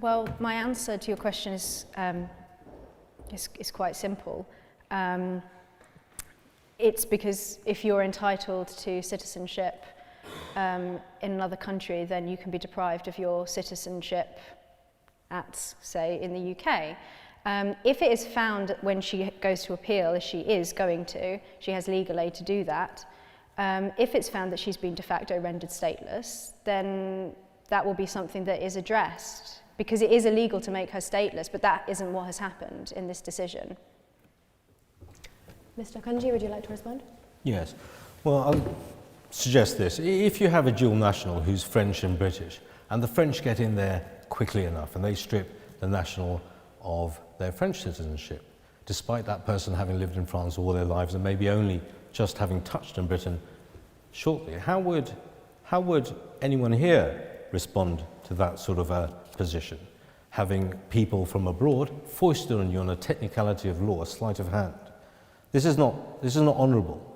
Well, my answer to your question is quite simple. It's because if you're entitled to citizenship in another country, then you can be deprived of your citizenship at, say, in the UK. If it is found when she goes to appeal, as she is going to, she has legal aid to do that. If it's found that she's been de facto rendered stateless, then that will be something that is addressed, because it is illegal to make her stateless, but that isn't what has happened in this decision. Mr. Akunjee, would you like to respond? Yes. Well, I'll suggest this. If you have a dual national who's French and British, and the French get in there quickly enough and they strip the national of their French citizenship, despite that person having lived in France all their lives and maybe only just having touched on Britain shortly, how would anyone here respond to that sort of a position? Having people from abroad foisted on you on a technicality of law, a sleight of hand. This is not honourable.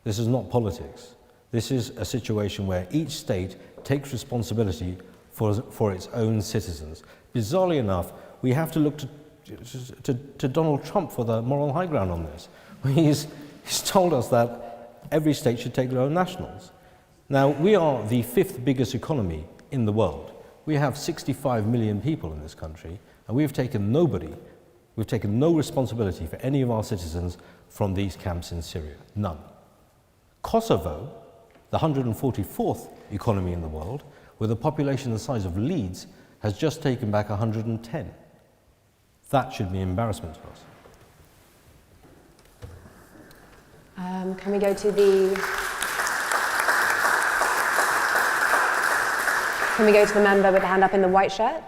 This is not politics. This is a situation where each state takes responsibility for its own citizens. Bizarrely enough, we have to look to Donald Trump for the moral high ground on this. He's told us that every state should take their own nationals. Now, we are the 5th biggest economy in the world. We have 65 million people in this country, and we've taken no responsibility for any of our citizens from these camps in Syria. None. Kosovo, the 144th economy in the world, with a population the size of Leeds, has just taken back 110. That should be an embarrassment to us. Can we go to the... Can we go to the member with the hand up in the white shirt?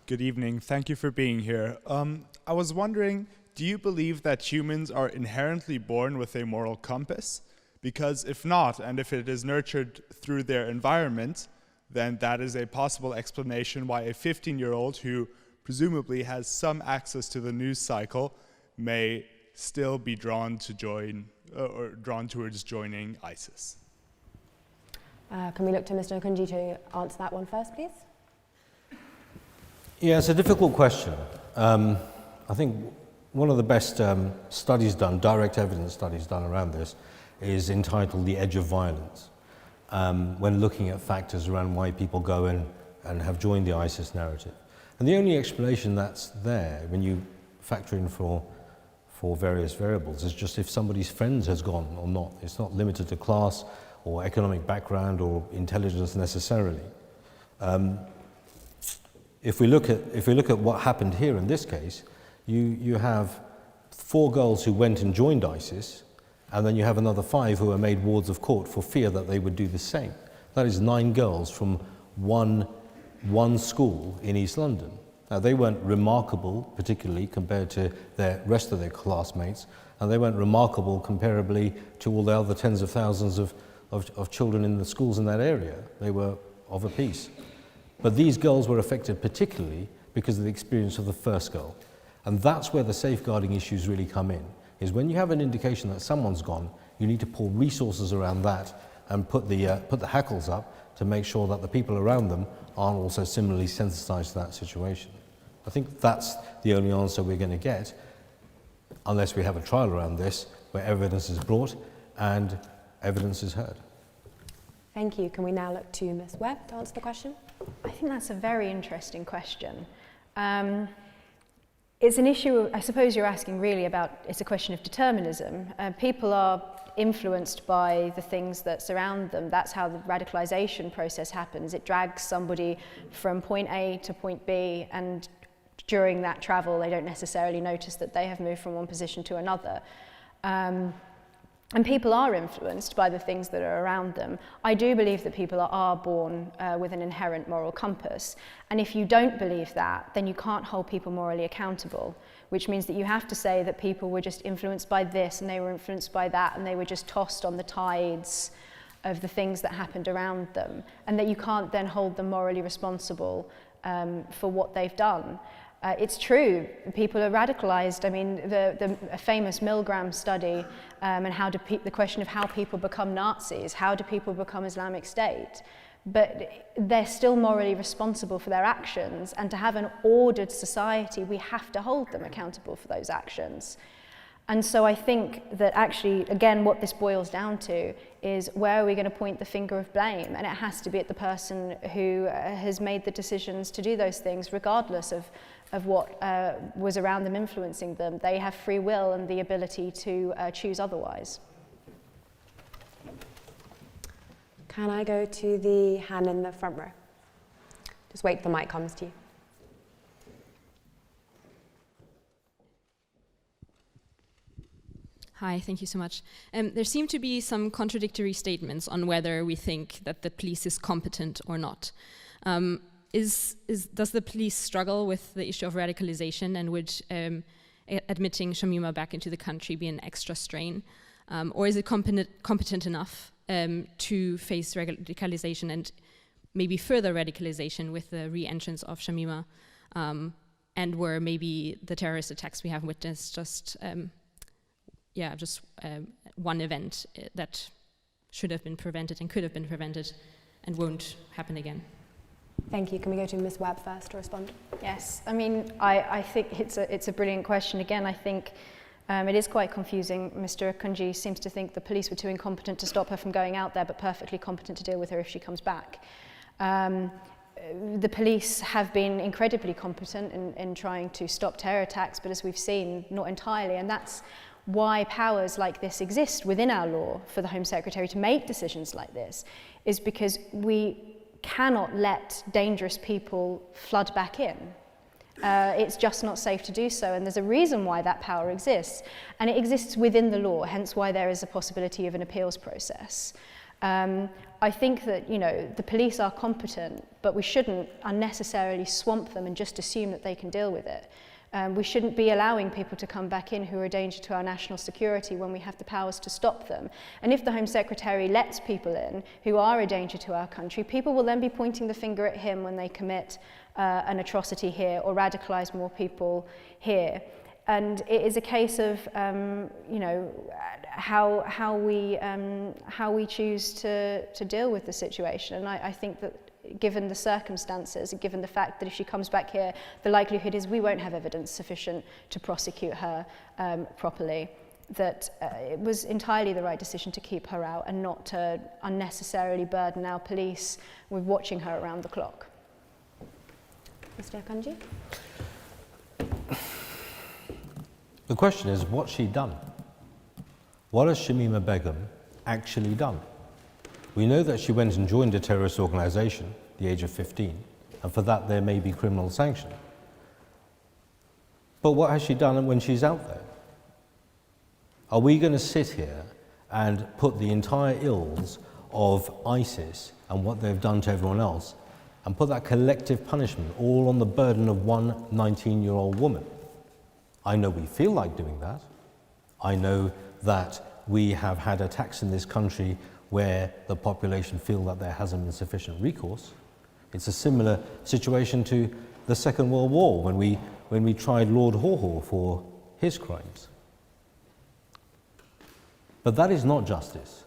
Good evening. Thank you for being here. I was wondering, do you believe that humans are inherently born with a moral compass? Because if not, and if it is nurtured through their environment, then that is a possible explanation why a 15-year-old who presumably has some access to the news cycle may still be drawn to join or drawn towards joining ISIS. Can we look to Mr. Akunjee to answer that one first, please? Yeah, it's a difficult question. I think one of the best studies done, direct evidence studies done around this, is entitled The Edge of Violence, when looking at factors around why people go and have joined the ISIS narrative. And the only explanation that's there, when you factor in for various variables, is just if somebody's friends has gone or not. It's not limited to class or economic background or intelligence necessarily. If we look at what happened here in this case, you have 4 girls who went and joined ISIS, and then you have another 5 who are made wards of court for fear that they would do the same. That is 9 girls from one school in East London. Now, they weren't remarkable, particularly compared to the rest of their classmates, and they weren't remarkable comparably to all the other tens of thousands of children in the schools in that area. They were of a piece. But these girls were affected particularly because of the experience of the first girl. And that's where the safeguarding issues really come in, is when you have an indication that someone's gone, you need to pour resources around that and put the hackles up to make sure that the people around them aren't also similarly sensitized to that situation. I think that's the only answer we're going to get, unless we have a trial around this, where evidence is brought and evidence is heard. Thank you. Can we now look to Ms. Webb to answer the question? I think that's a very interesting question. It's an issue, I suppose you're asking really about, it's a question of determinism. People are influenced by the things that surround them. That's how the radicalisation process happens. It drags somebody from point A to point B, and during that travel they don't necessarily notice that they have moved from one position to another. And people are influenced by the things that are around them. I do believe that people are born with an inherent moral compass. And if you don't believe that, then you can't hold people morally accountable, which means that you have to say that people were just influenced by this and they were influenced by that and they were just tossed on the tides of the things that happened around them, and that you can't then hold them morally responsible for what they've done. It's true, people are radicalised. I mean, the famous Milgram study and the question of how people become Nazis, how do people become Islamic State? But they're still morally responsible for their actions, and to have an ordered society, we have to hold them accountable for those actions. And so I think that actually, again, what this boils down to is where are we going to point the finger of blame? And it has to be at the person who has made the decisions to do those things, regardless of what was around them influencing them. They have free will and the ability to choose otherwise. Can I go to the hand in the front row? Just wait till the mic comes to you. Hi, thank you so much. There seem to be some contradictory statements on whether we think that the police is competent or not. Does the police struggle with the issue of radicalization, and would admitting Shamima back into the country be an extra strain? Or is it competent enough to face radicalization and maybe further radicalization with the re-entrance of Shamima, and were maybe the terrorist attacks we have witnessed just one event that should have been prevented and could have been prevented and won't happen again? Thank you. Can we go to Ms. Webb first to respond? Yes, I mean, I think it's a brilliant question. Again, I think it is quite confusing. Mr. Akunjee seems to think the police were too incompetent to stop her from going out there, but perfectly competent to deal with her if she comes back. The police have been incredibly competent in trying to stop terror attacks, but as we've seen, not entirely, and that's why powers like this exist within our law for the Home Secretary to make decisions like this, is because we cannot let dangerous people flood back in. It's just not safe to do so, and there's a reason why that power exists, and it exists within the law, hence why there is a possibility of an appeals process. I think that, the police are competent, but we shouldn't unnecessarily swamp them and just assume that they can deal with it. We shouldn't be allowing people to come back in who are a danger to our national security when we have the powers to stop them. And if the Home Secretary lets people in who are a danger to our country, people will then be pointing the finger at him when they commit an atrocity here or radicalise more people here. And it is a case of, how we choose to deal with the situation. And I think that given the circumstances, and given the fact that if she comes back here, the likelihood is we won't have evidence sufficient to prosecute her properly, that it was entirely the right decision to keep her out and not to unnecessarily burden our police with watching her around the clock. Mr. Akunjee? The question is, what's she done? What has Shamima Begum actually done? We know that she went and joined a terrorist organisation at the age of 15, and for that there may be criminal sanction. But what has she done when she's out there? Are we going to sit here and put the entire ills of ISIS and what they've done to everyone else and put that collective punishment all on the burden of one 19-year-old woman? I know we feel like doing that. I know that we have had attacks in this country where the population feel that there hasn't been sufficient recourse. It's a similar situation to the Second World War when we tried Lord Haw for his crimes. But that is not justice.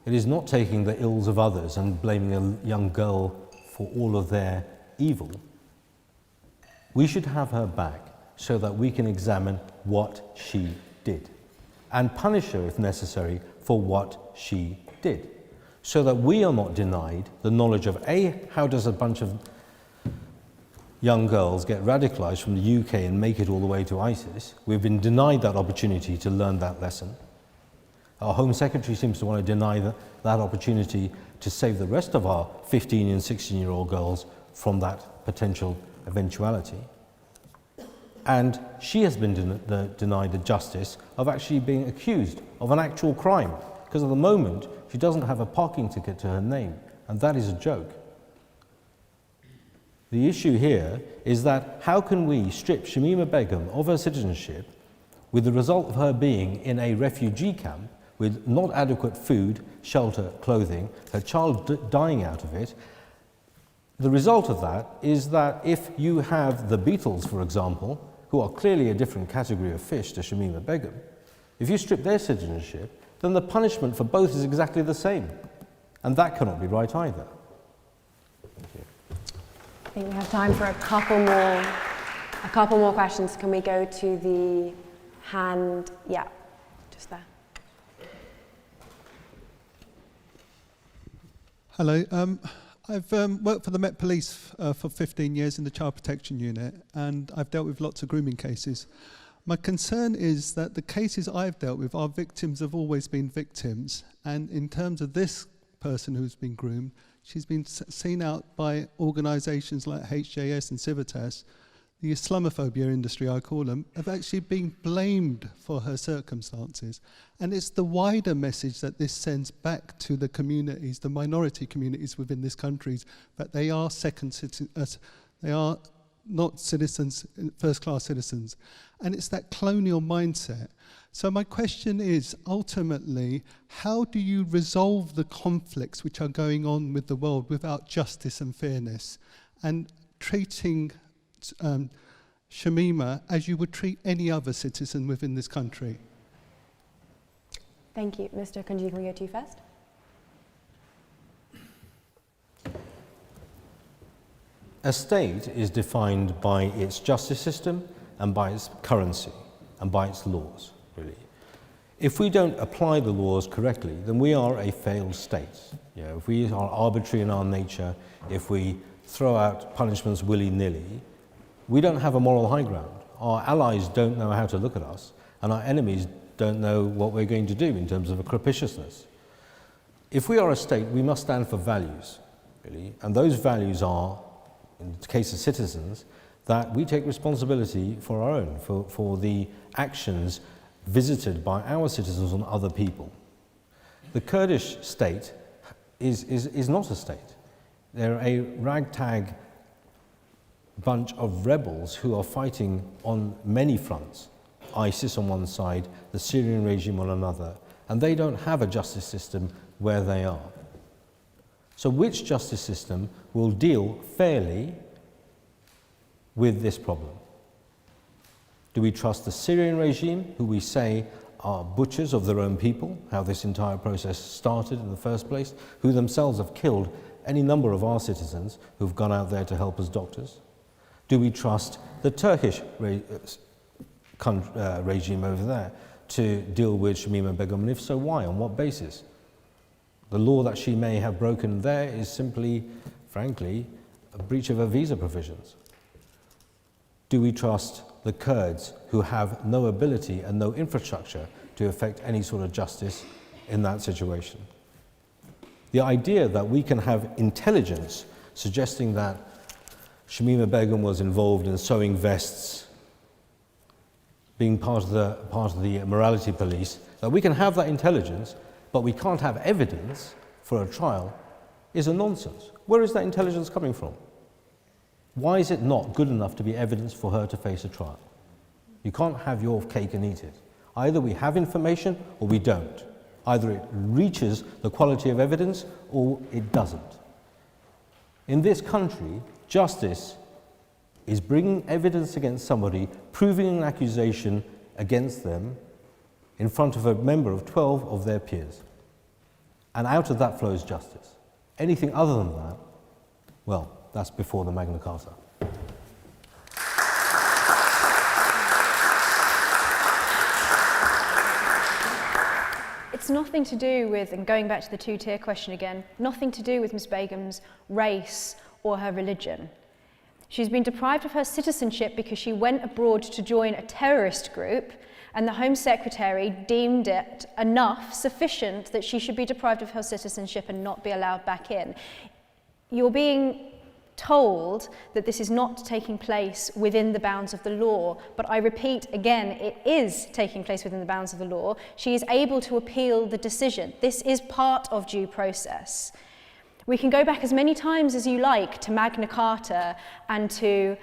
It is not taking the ills of others and blaming a young girl for all of their evil. We should have her back so that we can examine what she did and punish her if necessary for what she did, so that we are not denied the knowledge of A, how does a bunch of young girls get radicalized from the UK and make it all the way to ISIS? We've been denied that opportunity to learn that lesson. Our Home Secretary seems to want to deny that opportunity to save the rest of our 15 and 16-year-old girls from that potential eventuality. And she has been denied the justice of actually being accused of an actual crime, because at the moment she doesn't have a parking ticket to her name, and that is a joke. The issue here is that how can we strip Shamima Begum of her citizenship with the result of her being in a refugee camp with not adequate food, shelter, clothing, her child dying out of it? The result of that is that if you have the Beatles, for example, who are clearly a different category of fish to Shamima Begum, if you strip their citizenship, then the punishment for both is exactly the same. And that cannot be right either. Thank you. I think we have time for a couple more questions. Can we go to the hand? Yeah, just there. Hello. I've worked for the Met Police for 15 years in the Child Protection Unit, and I've dealt with lots of grooming cases. My concern is that the cases I've dealt with, our victims have always been victims, and in terms of this person who's been groomed, she's been seen out by organisations like HJS and Civitas. The Islamophobia industry, I call them, have actually been blamed for her circumstances. And it's the wider message that this sends back to the communities, the minority communities within this country, that they are they are not citizens, first-class citizens. And it's that colonial mindset. So my question is, ultimately, how do you resolve the conflicts which are going on with the world without justice and fairness, and treating Shamima as you would treat any other citizen within this country? Thank you. Mr. Akunjee, can we go to you first? A state is defined by its justice system and by its currency and by its laws, really. If we don't apply the laws correctly, then we are a failed state. You know, if we are arbitrary in our nature, if we throw out punishments willy-nilly, we don't have a moral high ground. Our allies don't know how to look at us, and our enemies don't know what we're going to do in terms of a capriciousness. If we are a state, we must stand for values, really, and those values are, in the case of citizens, that we take responsibility for our own, for the actions visited by our citizens on other people. The Kurdish state is not a state. They're a ragtag bunch of rebels who are fighting on many fronts. ISIS on one side, the Syrian regime on another, and they don't have a justice system where they are. So which justice system will deal fairly with this problem? Do we trust the Syrian regime, who we say are butchers of their own people, how this entire process started in the first place, who themselves have killed any number of our citizens who've gone out there to help as doctors? Do we trust the Turkish regime over there to deal with Shamima Begum, and if so, why? On what basis? The law that she may have broken there is simply, frankly, a breach of her visa provisions. Do we trust the Kurds, who have no ability and no infrastructure to effect any sort of justice in that situation? The idea that we can have intelligence suggesting that Shamima Begum was involved in sewing vests, being part of the morality police, that we can have that intelligence, but we can't have evidence for a trial, is a nonsense. Where is that intelligence coming from? Why is it not good enough to be evidence for her to face a trial? You can't have your cake and eat it. Either we have information or we don't. Either it reaches the quality of evidence or it doesn't. In this country, justice is bringing evidence against somebody, proving an accusation against them in front of a member of 12 of their peers. And out of that flows justice. Anything other than that, well, that's before the Magna Carta. It's nothing to do with, and going back to the two-tier question again, nothing to do with Ms. Begum's race or her religion. She's been deprived of her citizenship because she went abroad to join a terrorist group, and the Home Secretary deemed it sufficient that she should be deprived of her citizenship and not be allowed back in. You're being told that this is not taking place within the bounds of the law, but I repeat again, it is taking place within the bounds of the law. She is able to appeal the decision. This is part of due process. We can go back as many times as you like to Magna Carta and to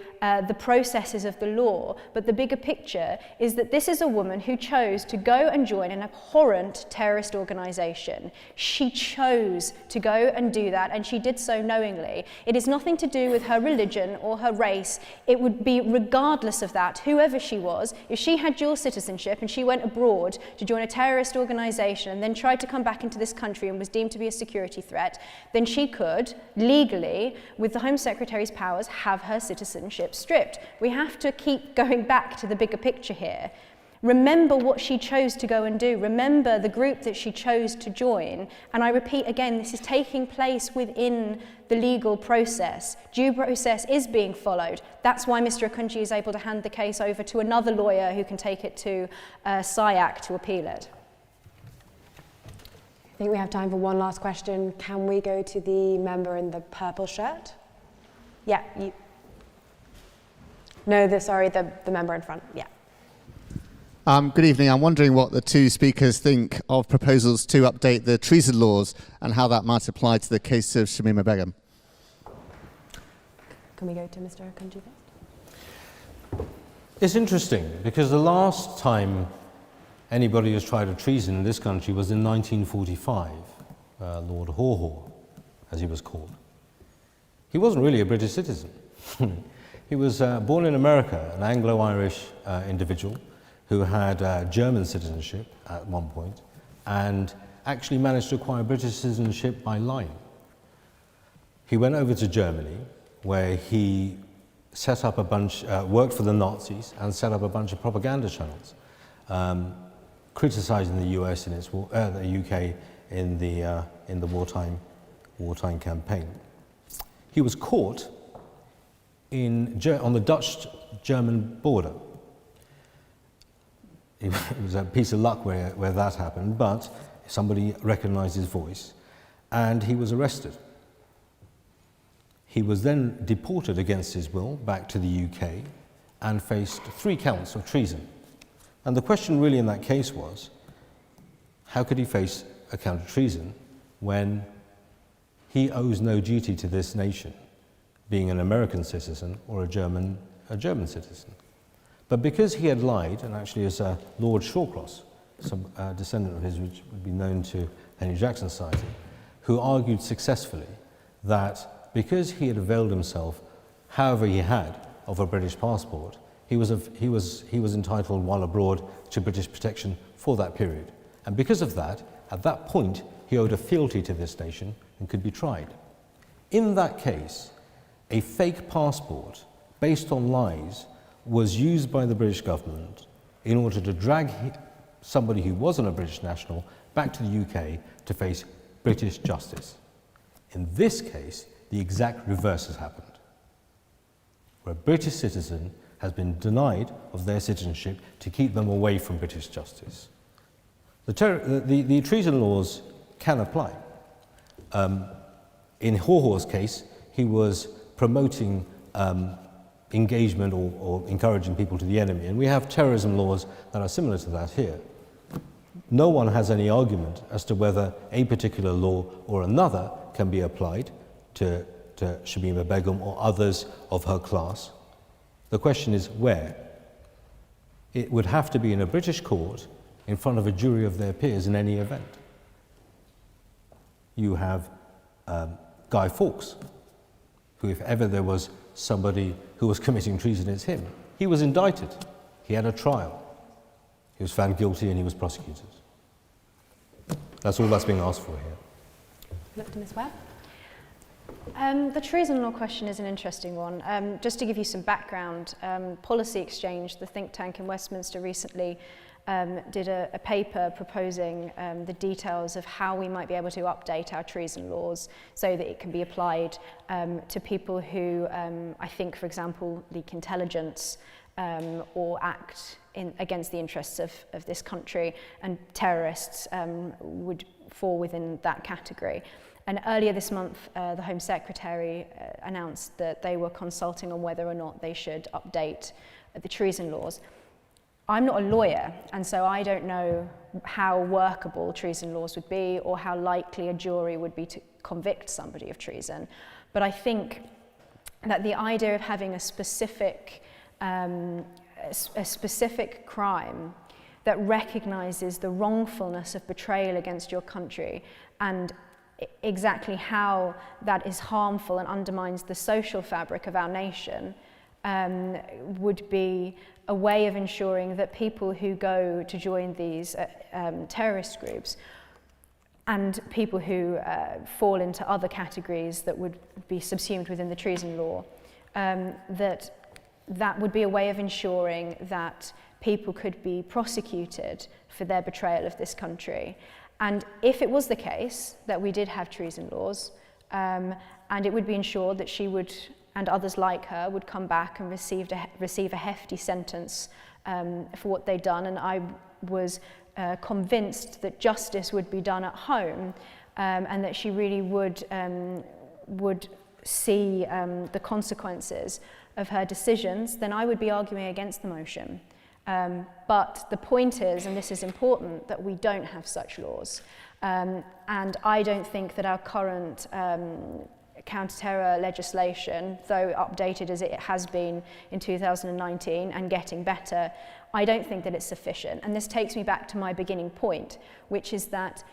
the processes of the law, but the bigger picture is that this is a woman who chose to go and join an abhorrent terrorist organisation. She chose to go and do that, and she did so knowingly. It is nothing to do with her religion or her race. It would be regardless of that, whoever she was, if she had dual citizenship and she went abroad to join a terrorist organisation and then tried to come back into this country and was deemed to be a security threat, then she could, legally, with the Home Secretary's powers, have her citizenship stripped. We have to keep going back to the bigger picture here. Remember what she chose to go and do. Remember the group that she chose to join. And I repeat again, this is taking place within the legal process. Due process is being followed. That's why Mr. Akunjee is able to hand the case over to another lawyer who can take it to SIAC to appeal it. I think we have time for one last question. Can we go to the member in the purple shirt? Yeah, you. No, the member in front, yeah. Good evening. I'm wondering what the two speakers think of proposals to update the treason laws and how that might apply to the case of Shamima Begum. Can we go to Mr. Akunjee first? It's interesting because the last time anybody was tried of treason in this country was in 1945, Lord Haw, as he was called. He wasn't really a British citizen. He was born in America, an Anglo-Irish individual who had German citizenship at one point and actually managed to acquire British citizenship by lying. He went over to Germany where he set up a bunch, worked for the Nazis and set up a bunch of propaganda channels, criticizing the US in its the UK in the wartime campaign. He was caught on the Dutch-German border. It was a piece of luck where that happened, but somebody recognized his voice and he was arrested. He was then deported against his will back to the UK and faced 3 counts of treason. And the question really in that case was, how could he face a count of treason when he owes no duty to this nation, being an American citizen or a German citizen? But because he had lied, and actually as Lord Shawcross, some descendant of his which would be known to Henry Jackson Society, who argued successfully that because he had availed himself, however he had, of a British passport, he was entitled while abroad to British protection for that period. And because of that, at that point, he owed a fealty to this nation and could be tried. In that case, a fake passport based on lies was used by the British government in order to drag somebody who wasn't a British national back to the UK to face British justice. In this case, the exact reverse has happened, where a British citizen has been denied of their citizenship to keep them away from British justice. The treason laws can apply. In Horhor's case, he was promoting engagement or encouraging people to the enemy, and we have terrorism laws that are similar to that here. No one has any argument as to whether a particular law or another can be applied to Shamima Begum or others of her class. The question is where. It would have to be in a British court in front of a jury of their peers in any event. You have Guy Fawkes, who, if ever there was somebody who was committing treason, it's him. He was indicted. He had a trial. He was found guilty and he was prosecuted. That's all that's being asked for here. Look to Ms. Webb. The treason law question is an interesting one. Just to give you some background, Policy Exchange, the think tank in Westminster, recently did a paper proposing the details of how we might be able to update our treason laws so that it can be applied to people who, I think, for example, leak intelligence or act against the interests of this country, and terrorists would fall within that category. And earlier this month, the Home Secretary announced that they were consulting on whether or not they should update the treason laws. I'm not a lawyer, and so I don't know how workable treason laws would be or how likely a jury would be to convict somebody of treason. But I think that the idea of having a specific crime that recognises the wrongfulness of betrayal against your country and exactly how that is harmful and undermines the social fabric of our nation would be a way of ensuring that people who go to join these terrorist groups and people who fall into other categories that would be subsumed within the treason law, that would be a way of ensuring that people could be prosecuted for their betrayal of this country. And if it was the case that we did have treason laws, and it would be ensured that she would, and others like her, would come back and receive a hefty sentence for what they'd done, and I was convinced that justice would be done at home, and that she really would see the consequences of her decisions, then I would be arguing against the motion. But the point is, and this is important, that we don't have such laws. And I don't think that our current counter-terror legislation, though updated as it has been in 2019 and getting better, I don't think that it's sufficient. And this takes me back to my beginning point, which is that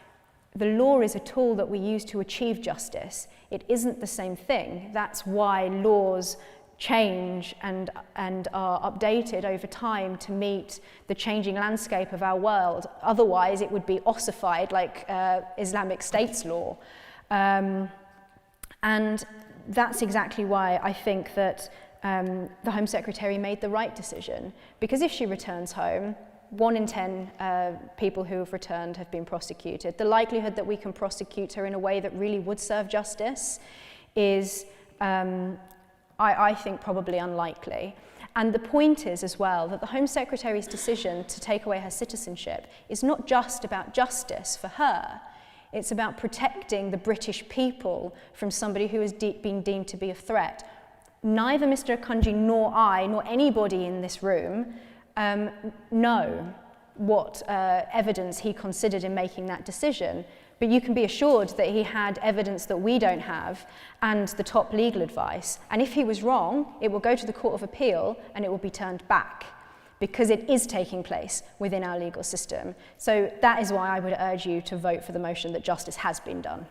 the law is a tool that we use to achieve justice. It isn't the same thing. That's why laws change and are updated over time to meet the changing landscape of our world. Otherwise, it would be ossified like Islamic State's law. And that's exactly why I think that the Home Secretary made the right decision. Because if she returns home, 1 in 10 people who have returned have been prosecuted. The likelihood that we can prosecute her in a way that really would serve justice is, I think, probably unlikely. And the point is as well that the Home Secretary's decision to take away her citizenship is not just about justice for her. It's about protecting the British people from somebody who has been deemed to be a threat. Neither Mr. Akunjee nor I, nor anybody in this room, know what evidence he considered in making that decision. But you can be assured that he had evidence that we don't have and the top legal advice. And if he was wrong, it will go to the Court of Appeal and it will be turned back, because it is taking place within our legal system. So that is why I would urge you to vote for the motion that justice has been done.